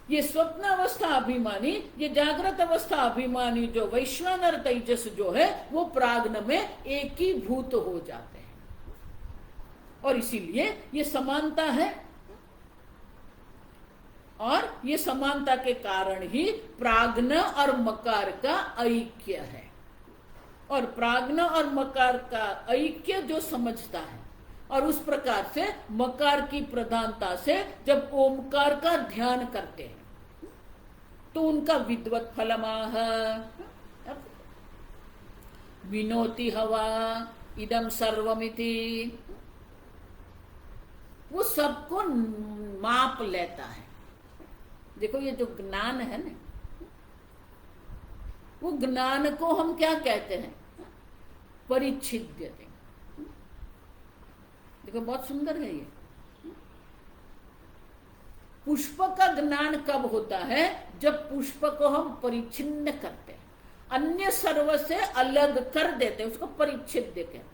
ये स्वप्न अवस्था अभिमानी, ये जागृत अवस्था अभिमानी जो वैश्वानर तेजस जो है वो प्राज्ञ में एक ही भूत हो जाते हैं। और इसीलिए ये समानता है, और ये समानता के कारण ही प्राज्ञ और मकार का ऐक्य है। और प्राज्ञ और मकार का ऐक्य जो समझता है, और उस प्रकार से मकार की प्रधानता से जब ओमकार का ध्यान करते हैं तो उनका विद्वत फलमाह विनोति हवा इदम सर्वमिति, वो सबको माप लेता है। देखो ये जो ज्ञान है ना, वो ज्ञान को हम क्या कहते हैं? परिच्छिद्यते। देखो बहुत सुंदर है ये। पुष्प का ज्ञान कब होता है? जब पुष्प को हम परिच्छिन्न करते हैं, अन्य सर्व से अलग कर देते हैं, उसको परिच्छिद्य कहते हैं।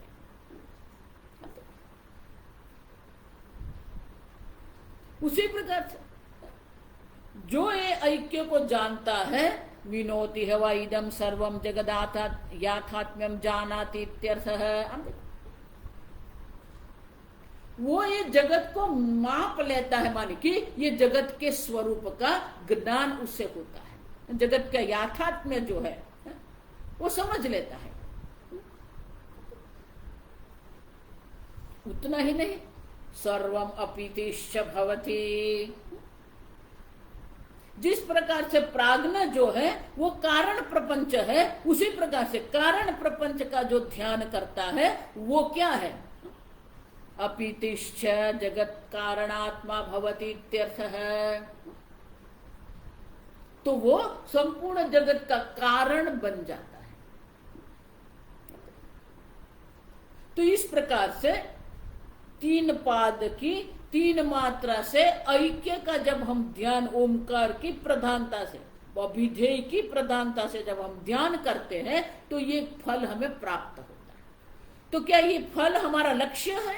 उसी प्रकार से जो ये ऐक्य को जानता है विनोति हवा इदम सर्वम जगदाथा याथात्म्यम जानाति इत्यर्थः। वो ये जगत को माप लेता है, माने कि ये जगत के स्वरूप का ज्ञान उससे होता है, जगत का याथात्म्य जो है वो समझ लेता है। उतना ही नहीं, सर्वम अपीतिश्च भवति। जिस प्रकार से प्राज्ञ जो है वो कारण प्रपंच है, उसी प्रकार से कारण प्रपंच का जो ध्यान करता है वो क्या है? अपीतिश्च जगत कारणात्मा भवति इत्यर्थः। तो वो संपूर्ण जगत का कारण बन जाता है। तो इस प्रकार से तीन पाद की तीन मात्रा से ऐक्य का जब हम ध्यान ओमकार की प्रधानता से, अभिधेय की प्रधानता से जब हम ध्यान करते हैं तो ये फल हमें प्राप्त होता है। तो क्या ये फल हमारा लक्ष्य है?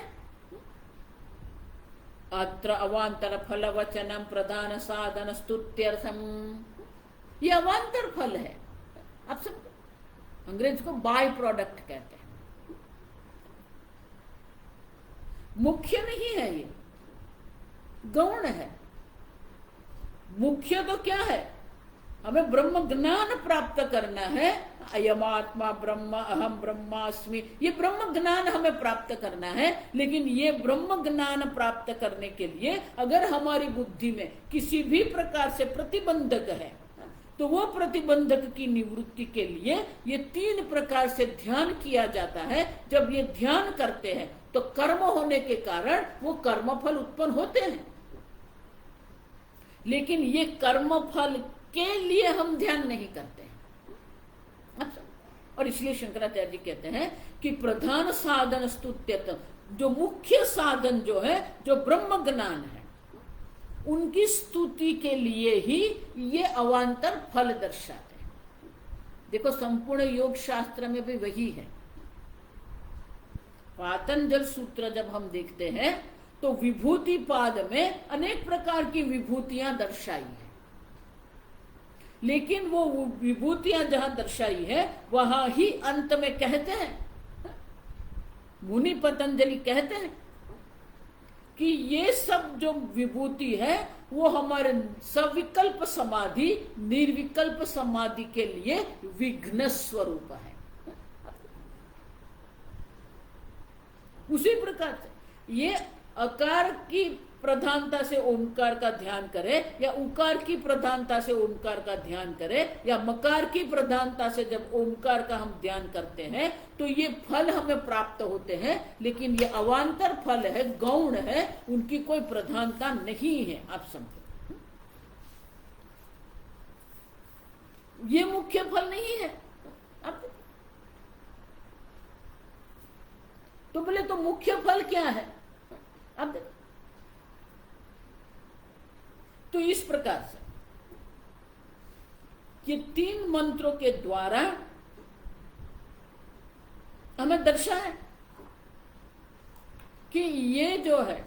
अत्र अवांतर फल वचनम प्रधान साधन स्तुत्यर्थम, ये अवांतर फल है। आप सब अंग्रेज को बाय प्रोडक्ट कहते हैं, मुख्य नहीं है, ये गौण है। मुख्य तो क्या है? हमें ब्रह्म ज्ञान प्राप्त करना है। अयमात्मा ब्रह्म अहम ब्रह्मास्मि, ये ब्रह्म ज्ञान हमें प्राप्त करना है। लेकिन ये ब्रह्म ज्ञान प्राप्त करने के लिए अगर हमारी बुद्धि में किसी भी प्रकार से प्रतिबंधक है तो वो प्रतिबंधक की निवृत्ति के लिए ये तीन प्रकार से ध्यान किया जाता है। जब ये ध्यान करते हैं तो कर्म होने के कारण वो कर्मफल उत्पन्न होते हैं, लेकिन ये कर्मफल के लिए हम ध्यान नहीं करते हैं। अच्छा, और इसलिए शंकराचार्य जी कहते हैं कि प्रधान साधन स्तुत्यतम, जो मुख्य साधन जो है, जो ब्रह्म ज्ञान है, उनकी स्तुति के लिए ही ये अवांतर फल दर्शाते हैं। देखो संपूर्ण योग शास्त्र में भी वही है। पातंजल सूत्र जब हम देखते हैं तो विभूति पाद में अनेक प्रकार की विभूतियां दर्शाई है, लेकिन वो विभूतियां जहां दर्शाई है वहां ही अंत में कहते हैं, मुनि पतंजलि कहते हैं कि ये सब जो विभूति है वो हमारे सविकल्प समाधि, निर्विकल्प समाधि के लिए विघ्न स्वरूप है। उसी प्रकार से ये अकार की प्रधानता से ओमकार का ध्यान करे या उकार की प्रधानता से ओमकार का ध्यान करे या मकार की प्रधानता से जब ओमकार का हम ध्यान करते हैं तो ये फल हमें प्राप्त होते हैं। लेकिन ये अवांतर फल है, गौण है, उनकी कोई प्रधानता नहीं है। आप समझो, ये मुख्य फल नहीं है। आप तो बोले तो मुख्य फल क्या है? अब देखो, तो इस प्रकार से ये तीन मंत्रों के द्वारा हमें दर्शाया कि ये जो है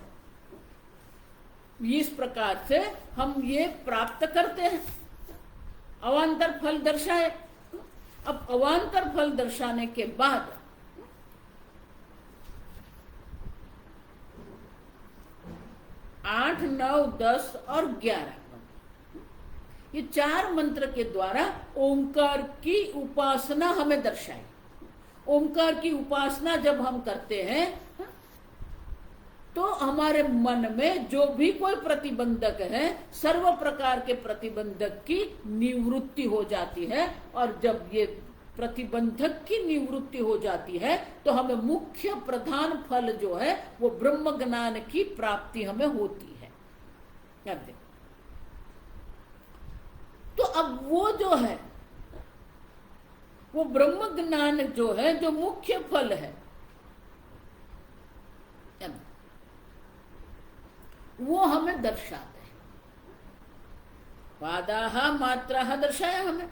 इस प्रकार से हम ये प्राप्त करते हैं। अवांतर फल दर्शाए। अब अवांतर फल दर्शाने के बाद 8, 9, 10 और 11 ये चार मंत्र के द्वारा ओंकार की उपासना हमें दर्शाई। ओंकार की उपासना जब हम करते हैं तो हमारे मन में जो भी कोई प्रतिबंधक है, सर्व प्रकार के प्रतिबंधक की निवृत्ति हो जाती है। और जब ये प्रतिबंधक की निवृत्ति हो जाती है तो हमें मुख्य प्रधान फल जो है वो ब्रह्म ज्ञान की प्राप्ति हमें होती है। तो अब वो जो है वो ब्रह्म ज्ञान जो है, जो मुख्य फल है, वो हमें दर्शाते हैं। पादाहा मात्राहा दर्शाया हमें।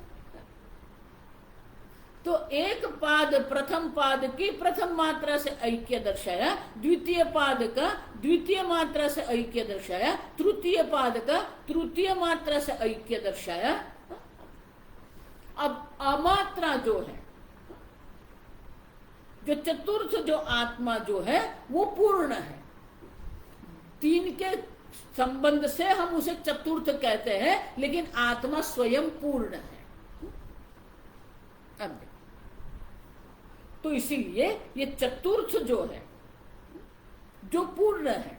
तो एक पाद, प्रथम पाद की प्रथम मात्रा से ऐक्य दर्शाया, द्वितीय पाद का द्वितीय मात्रा से ऐक्य दर्शाया, तृतीय पाद का तृतीय मात्रा से ऐक्य दर्शाया। अब अमात्रा जो है, जो चतुर्थ जो आत्मा जो है वो पूर्ण है। तीन के संबंध से हम उसे चतुर्थ कहते हैं, लेकिन आत्मा स्वयं पूर्ण है। अब तो इसीलिए ये चतुर्थ जो है, जो पूर्ण है,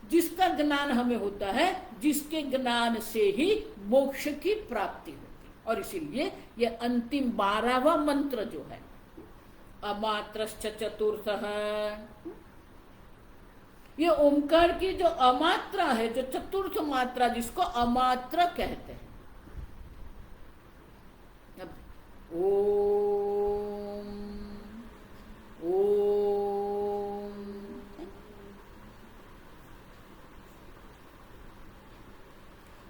जिसका ज्ञान हमें होता है, जिसके ज्ञान से ही मोक्ष की प्राप्ति होती है। और इसीलिए ये अंतिम 12वां मंत्र जो है, अमात्रश्च चतुर्थ है, ये ओंकार की जो अमात्रा है, जो चतुर्थ मात्रा, जिसको अमात्र कहते हैं। ओम ओम,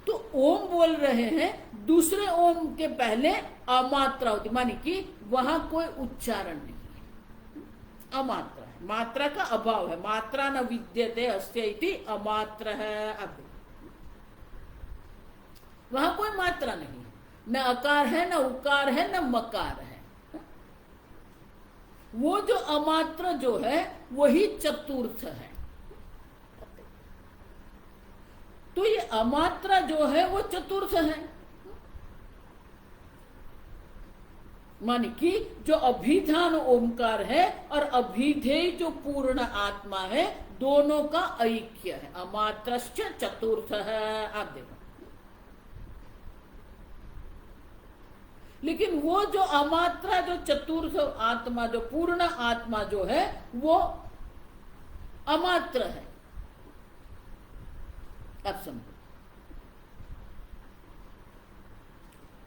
तो ओम बोल रहे हैं, दूसरे ओम के पहले अमात्रा होती, मानी कि वहां कोई उच्चारण नहीं है, अमात्रा है, मात्रा का अभाव है। मात्रा न विद्यते अस्ति इति अमात्र है। अब वहां कोई मात्रा नहीं है, न अकार है, न उकार है, न मकार है। वो जो अमात्र जो है वही चतुर्थ है। तो ये अमात्रा जो है वो चतुर्थ है, मानी कि जो अभिधान ओंकार है और अभिधेय जो पूर्ण आत्मा है, दोनों का ऐक्य है। अमात्रश्च चतुर्थ है। आप देखो, लेकिन वो जो अमात्रा जो चतुर्थ आत्मा, जो पूर्ण आत्मा जो है, वो अमात्र है। अब समझो,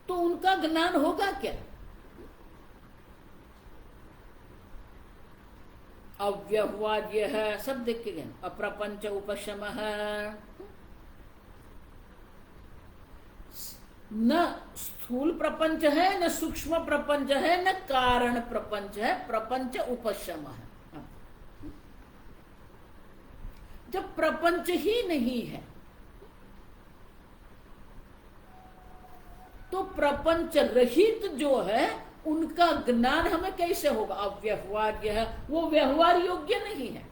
तो उनका ज्ञान होगा क्या? अव्यवहार्य है, सब देख के गए। अप्रपंच उपशम है, न स्थूल प्रपंच है, न सूक्ष्म प्रपंच है, न कारण प्रपंच है, प्रपंच उपशम है। जब प्रपंच ही नहीं है तो प्रपंच रहित जो है उनका ज्ञान हमें कैसे होगा? अव्यवहार्य है, वो व्यवहार योग्य नहीं है।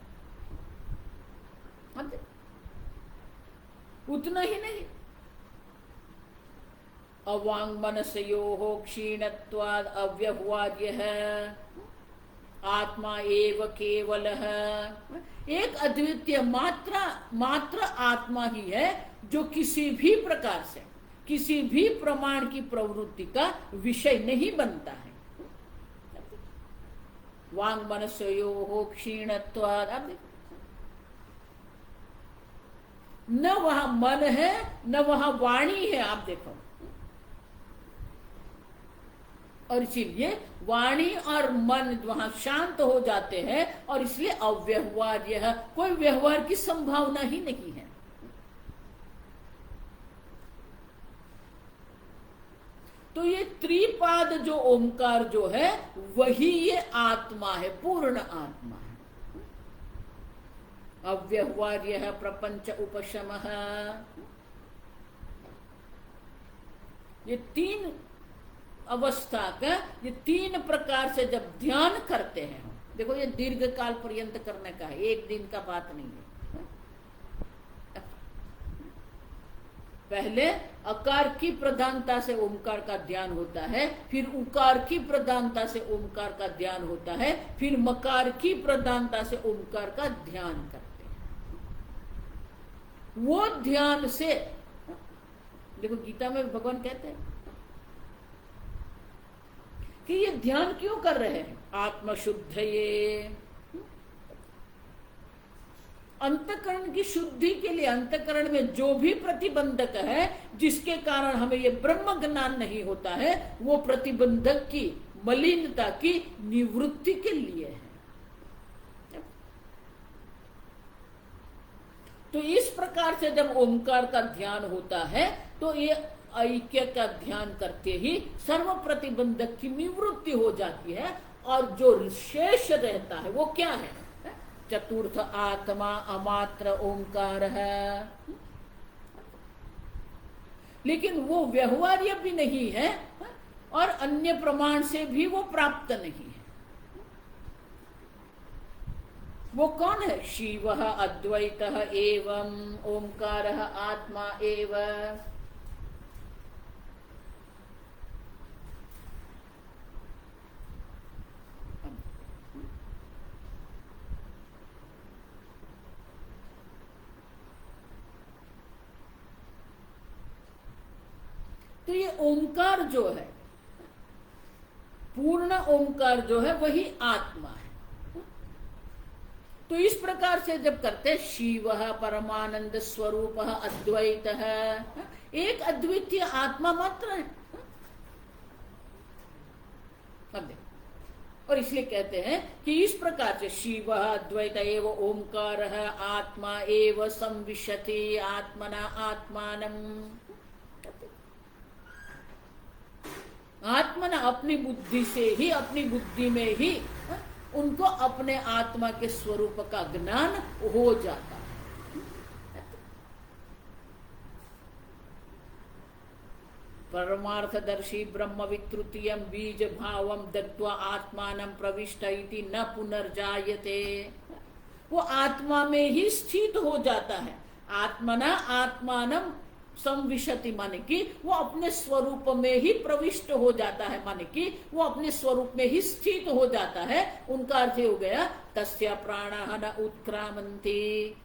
उतना ही नहीं, अवांग मनसयोः क्षीणत्वाद अव्यवहार्य है, आत्मा एव केवल है। एक अद्वितीय मात्र आत्मा ही है जो किसी भी प्रकार से, किसी भी प्रमाण की प्रवृत्ति का विषय नहीं बनता है। वांग मनसयोः क्षीणत्वाद, न वहां मन है न वहां वाणी है। आप देखो, और इसीलिए वाणी और मन वहां शांत हो जाते हैं, और इसलिए अव्यवहार्य है, कोई व्यवहार की संभावना ही नहीं है। तो ये त्रिपाद जो ओंकार जो है वही ये आत्मा है, पूर्ण आत्मा है। अव्यवहार्य है, प्रपंच उपशम है। ये तीन अवस्था का, ये तीन प्रकार से जब ध्यान करते हैं हम, देखो ये दीर्घ काल पर्यंत करने का है, एक दिन का बात नहीं है। पहले अकार की प्रधानता से ओंकार का ध्यान होता है, फिर उकार की प्रधानता से ओंकार का ध्यान होता है, फिर मकार की प्रधानता से ओंकार का ध्यान करते हैं। वो ध्यान से, देखो गीता में भगवान कहते हैं कि ये ध्यान क्यों कर रहे हैं? आत्मशुद्ध, ये अंतकरण की शुद्धि के लिए। अंतकरण में जो भी प्रतिबंधक है जिसके कारण हमें ये ब्रह्म ज्ञान नहीं होता है, वो प्रतिबंधक की मलिनता की निवृत्ति के लिए है। तो इस प्रकार से जब ओंकार का ध्यान होता है तो ये ऐक्य का ध्यान करते ही सर्व प्रतिबंधक की निवृत्ति हो जाती है, और जो शेष रहता है वो क्या है? चतुर्थ आत्मा अमात्र ओंकार है। लेकिन वो व्यवहार्य भी नहीं है और अन्य प्रमाण से भी वो प्राप्त नहीं है। वो कौन है? शिव अद्वैत एवं ओंकार आत्मा एव। तो ये ओंकार जो है, पूर्ण ओंकार जो है वही आत्मा है। तो इस प्रकार से जब करते शिव परमानंद स्वरूप अद्वैत है, एक अद्वितीय आत्मा मात्र है। अब देखो, और इसलिए कहते हैं कि इस प्रकार से शिव अद्वैत एव ओंकार आत्मा एव संविशति आत्मना आत्मानम। आत्मा ना अपनी बुद्धि से ही, अपनी बुद्धि में ही उनको अपने आत्मा के स्वरूप का ज्ञान हो जाता है। परमार्थदर्शी ब्रह्म वितृतीयम बीज भावम दत्वा आत्मानं प्रविष्ट इति न पुनर्जायते। वो आत्मा में ही स्थित हो जाता है। आत्मना आत्मानं संविशति माने कि वो अपने स्वरूप में ही प्रविष्ट हो जाता है, माने कि वो अपने स्वरूप में ही स्थित हो जाता है। उनका अर्थ हो गया तस्य प्राणः न उत्क्रामन्ति,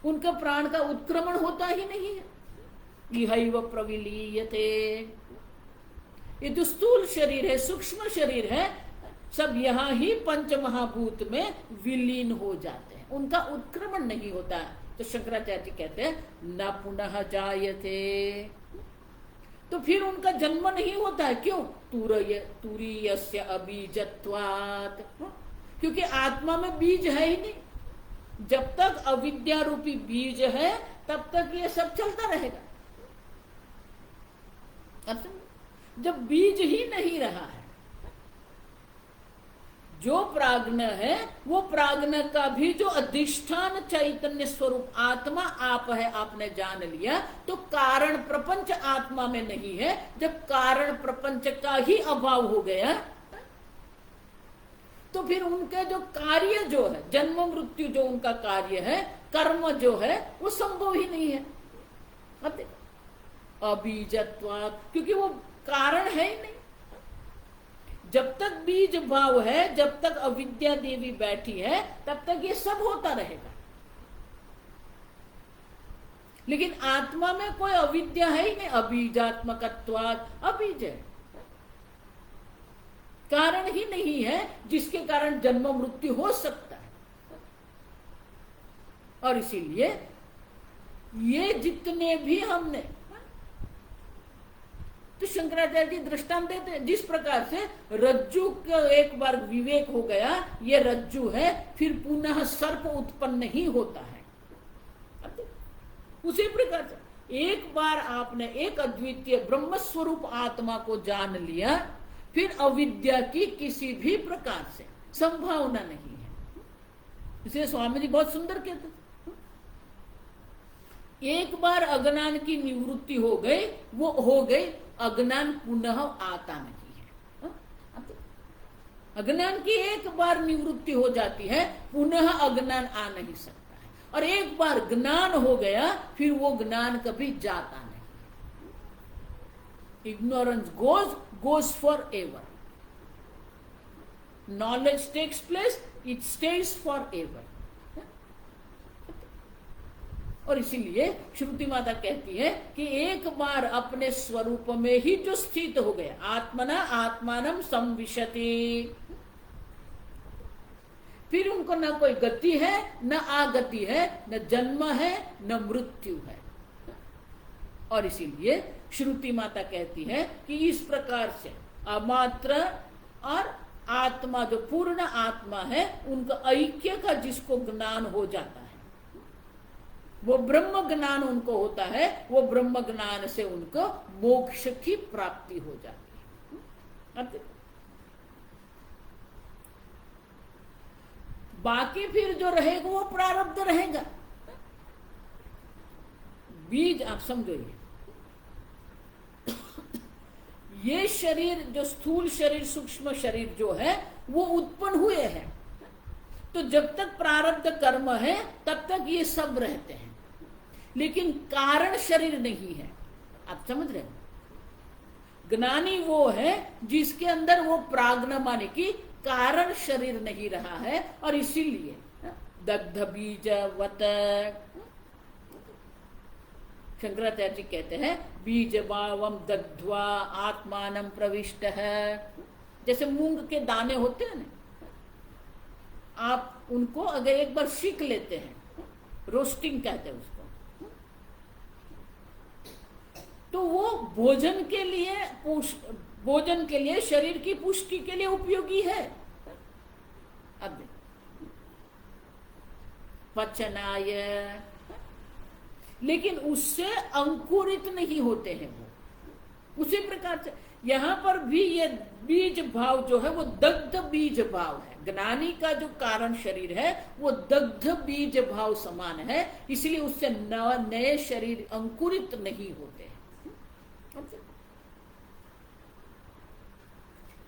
उनका प्राण का उत्क्रमण होता ही नहीं है। इहैव प्रविलीयते, ये जो स्थूल शरीर है, सूक्ष्म शरीर है, सब यहाँ ही पंच महाभूत में विलीन हो जाते हैं, उनका उत्क्रमण नहीं होता है। तो शंकराचार्य जी कहते हैं न पुनः जायते, तो फिर उनका जन्म नहीं होता है। क्यों? तुरीयस्य अबीजत्वात्, क्योंकि आत्मा में बीज है ही नहीं। जब तक अविद्या रूपी बीज है तब तक ये सब चलता रहेगा। जब बीज ही नहीं रहा है, जो प्राज्ञ है वो प्राज्ञ का भी जो अधिष्ठान चैतन्य स्वरूप आत्मा आप है, आपने जान लिया, तो कारण प्रपंच आत्मा में नहीं है। जब कारण प्रपंच का ही अभाव हो गया तो फिर उनके जो कार्य जो है, जन्म मृत्यु जो उनका कार्य है, कर्म जो है, वो संभव ही नहीं है। अबीजत्वात्, क्योंकि वो कारण है ही नहीं। जब तक बीज भाव है, जब तक अविद्या देवी बैठी है, तब तक ये सब होता रहेगा। लेकिन आत्मा में कोई अविद्या है ही नहीं। अबीजात्मकत्वात्, अबीज है, कारण ही नहीं है जिसके कारण जन्म मृत्यु हो सकता है। और इसीलिए ये जितने भी हमने, तो शंकराचार्य जी दृष्टांत देते हैं, जिस प्रकार से रज्जु का एक बार विवेक हो गया, ये रज्जु है, फिर पुनः सर्प उत्पन्न ही होता है। उसी प्रकार से एक बार आपने एक अद्वितीय ब्रह्म स्वरूप आत्मा को जान लिया, फिर अविद्या की किसी भी प्रकार से संभावना नहीं है। इसलिए स्वामी जी बहुत सुंदर कहते हैं, एक बार अज्ञान की निवृत्ति हो गई, वो हो गई, अज्ञान पुनः आता नहीं है। अज्ञान की एक बार निवृत्ति हो जाती है, पुनः अज्ञान आ नहीं सकता है। और एक बार ज्ञान हो गया, फिर वो ज्ञान कभी जाता नहीं। Ignorance goes forever. Knowledge takes place, it stays forever. और इसीलिए श्रुति माता कहती है कि एक बार अपने स्वरूप में ही जो स्थित हो गया, आत्मना आत्मानं संविशति, फिर उनको न कोई गति है, न आगति है, न जन्म है, न मृत्यु है। और इसीलिए श्रुति माता कहती है कि इस प्रकार से अमात्र और आत्मा, जो पूर्ण आत्मा है, उनका ऐक्य का जिसको ज्ञान हो जाता है, वो ब्रह्म ज्ञान उनको होता है। वो ब्रह्म ज्ञान से उनको मोक्ष की प्राप्ति हो जाती है। बाकी फिर जो रहेगा वो प्रारब्ध रहेगा। बीज आप समझो, ये शरीर जो स्थूल शरीर सूक्ष्म शरीर जो है वो उत्पन्न हुए हैं, तो जब तक प्रारब्ध कर्म है तब तक ये सब रहते हैं, लेकिन कारण शरीर नहीं है। आप समझ रहे हैं? ज्ञानी वो है जिसके अंदर वो प्राज्ञ माने कि कारण शरीर नहीं रहा है, और इसीलिए दग्ध बीज वत शंकराचार्य जी कहते हैं बीज भावम दग्ध्वा आत्मानं प्रविष्ट है। जैसे मूंग के दाने होते हैं ना, आप उनको अगर एक बार सीख लेते हैं, रोस्टिंग कहते हैं उसको, तो वो भोजन के लिए शरीर की पुष्टि के लिए उपयोगी है। अब पचनाय, लेकिन उससे अंकुरित नहीं होते हैं वो। उसी प्रकार से यहां पर भी ये बीज भाव जो है वो दग्ध बीज भाव है। ज्ञानी का जो कारण शरीर है वो दग्ध बीज भाव समान है, इसलिए उससे नए शरीर अंकुरित नहीं होते हैं।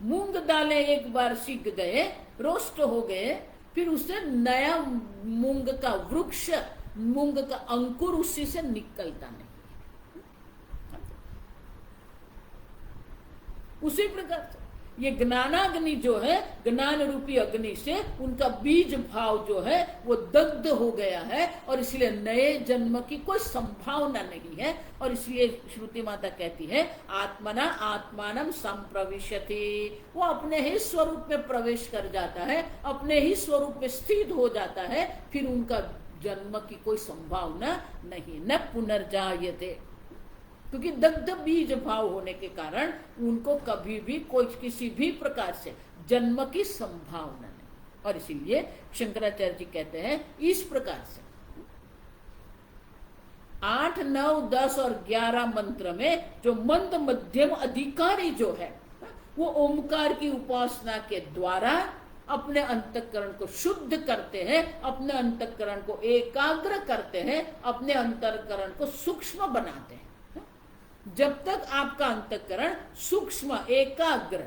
मूंग दालें एक बार सीख गए, रोस्ट हो गए, फिर उससे नया मूंग का वृक्ष, मूंग का अंकुर उसी से निकलता नहीं। उसी प्रकार से ये ज्ञानाग्नि जो है, ज्ञान रूपी अग्नि से उनका बीज भाव जो है वो दग्ध हो गया है, और इसलिए नए जन्म की कोई संभावना नहीं है। और इसलिए श्रुति माता कहती है आत्मना आत्मानं संप्रविशति, वो अपने ही स्वरूप में प्रवेश कर जाता है, अपने ही स्वरूप में स्थित हो जाता है, फिर उनका जन्म की कोई संभावना नहीं, न पुनर्जायते। क्योंकि दग्ध बीज भाव होने के कारण उनको कभी भी कोई किसी भी प्रकार से जन्म की संभावना नहीं। और इसीलिए शंकराचार्य जी कहते हैं इस प्रकार से 8, 9, 10 और 11 मंत्र में जो मंद मध्यम अधिकारी जो है वो ओमकार की उपासना के द्वारा अपने अंतःकरण को शुद्ध करते हैं, अपने अंतःकरण को एकाग्र करते हैं, अपने अंतःकरण को सूक्ष्म बनाते हैं। जब तक आपका अंतःकरण सूक्ष्म एकाग्र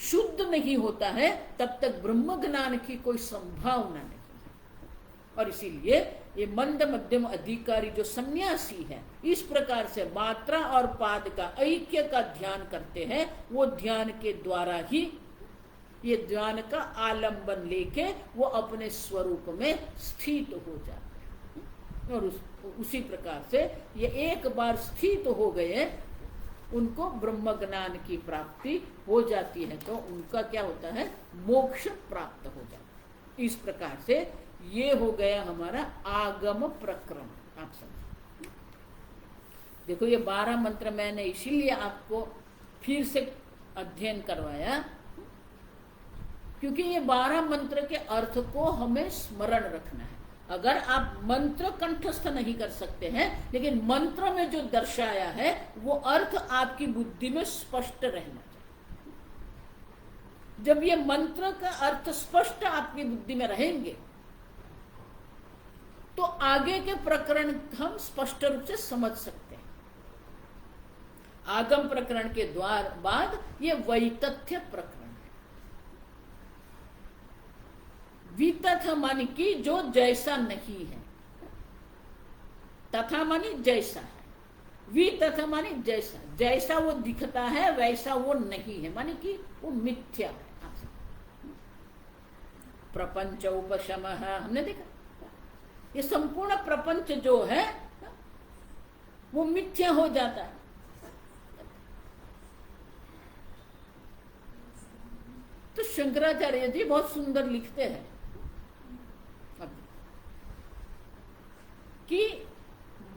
शुद्ध नहीं होता है तब तक ब्रह्म ज्ञान की कोई संभावना नहीं है। और इसीलिए ये मंद मध्यम अधिकारी जो सन्यासी है इस प्रकार से मात्रा और पाद का ऐक्य का ध्यान करते हैं, वो ध्यान के द्वारा ही ये ध्यान का आलंबन लेके वो अपने स्वरूप में स्थित हो जाते हैं। और उसी प्रकार से ये एक बार स्थित हो गए, उनको ब्रह्म ज्ञान की प्राप्ति हो जाती है, तो उनका क्या होता है, मोक्ष प्राप्त हो जाता है। इस प्रकार से ये हो गया हमारा आगम प्रक्रम। आप समझ देखो, ये 12 मंत्र मैंने इसीलिए आपको फिर से अध्ययन करवाया क्योंकि ये 12 मंत्र के अर्थ को हमें स्मरण रखना है। अगर आप मंत्र कंठस्थ नहीं कर सकते हैं, लेकिन मंत्र में जो दर्शाया है वो अर्थ आपकी बुद्धि में स्पष्ट रहना चाहिए। जब ये मंत्र का अर्थ स्पष्ट आपकी बुद्धि में रहेंगे तो आगे के प्रकरण हम स्पष्ट रूप से समझ सकते हैं। आगम प्रकरण के द्वार बाद ये वैतथ्य प्रकरण, वितथ मानी कि जो जैसा नहीं है, तथा मानी जैसा है, वितथ मानी जैसा, जैसा वो दिखता है वैसा वो नहीं है, मानी कि वो मिथ्या है। प्रपंच उपशम हमने देखा, ये संपूर्ण प्रपंच जो है वो मिथ्या हो जाता है। तो शंकराचार्य जी बहुत सुंदर लिखते हैं कि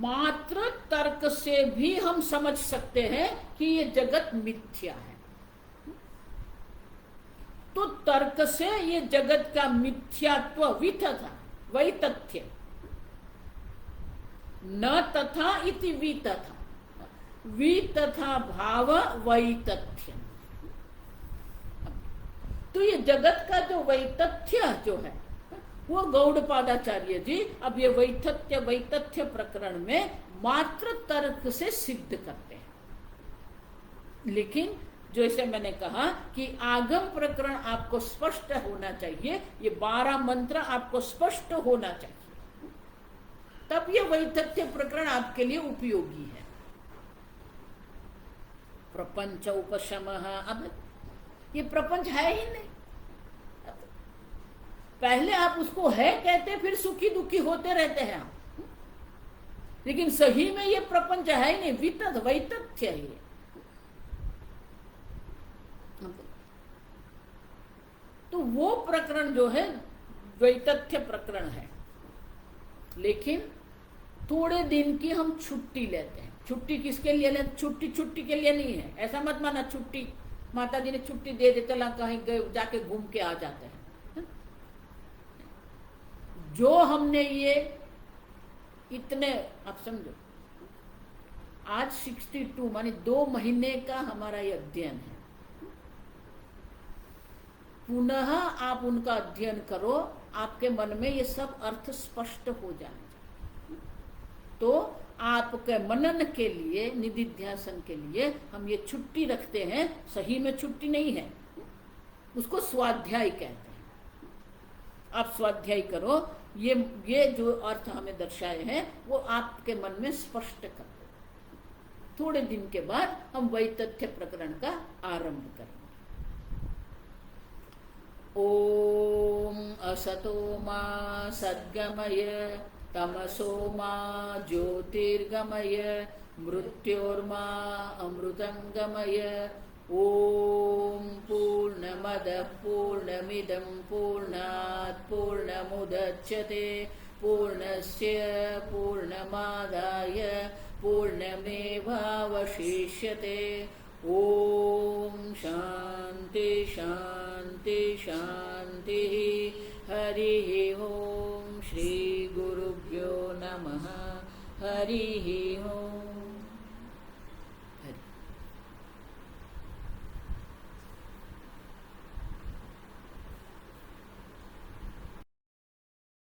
मात्र तर्क से भी हम समझ सकते हैं कि ये जगत मिथ्या है। तो तर्क से ये जगत का मिथ्यात्व वितथा वैतथ्य, न तथा इति वितथा, वितथा भाव वैतथ्य। तो ये जगत का जो वैतथ्य जो है वो गौड़पादाचार्य जी अब ये वैतथ्य प्रकरण में मात्र तर्क से सिद्ध करते हैं। लेकिन जैसे मैंने कहा कि आगम प्रकरण आपको स्पष्ट होना चाहिए, ये 12 मंत्र आपको स्पष्ट होना चाहिए, तब ये वैतथ्य प्रकरण आपके लिए उपयोगी है। प्रपंच उपशमः, अब ये प्रपंच है ही नहीं। पहले आप उसको है कहते, फिर सुखी दुखी होते रहते हैं आप, लेकिन सही में ये प्रपंच है ही नहीं, वैतथ्य है ये। तो वो प्रकरण जो है वैतथ्य प्रकरण है, लेकिन थोड़े दिन की हम छुट्टी लेते हैं। छुट्टी किसके लिए लेते? छुट्टी के लिए नहीं है, ऐसा मत माना छुट्टी माता जी ने छुट्टी दे देते, ला कहीं गए जाके घूम के आ जाते हैं। जो हमने ये इतने, आप समझो, आज 62 माने 2 महीने का हमारा ये अध्ययन है। पुनः आप उनका अध्ययन करो, आपके मन में ये सब अर्थ स्पष्ट हो जाए। तो आपके मनन के लिए, निधिध्यासन के लिए हम ये छुट्टी रखते हैं। सही में छुट्टी नहीं है, उसको स्वाध्याय कहते हैं। आप स्वाध्याय करो, ये जो अर्थ हमें दर्शाए हैं वो आपके मन में स्पष्ट कर दो। थोड़े दिन के बाद हम वैतथ्य प्रकरण का आरंभ करेंगे। ओम असतो मा सद्गमय तमसो मा ज्योतिर्गमय मृत्योर्मा अमृतंगमय। ओम पूर्णमदः पूर्णमिदं पूर्णात् पूर्णमुदच्यते पूर्णस्य पूर्णमादाय पूर्णमेवावशिष्यते। ओम शांति शांति शांति। हरि ओम। श्री गुरुभ्यो नमः। हरि ओम।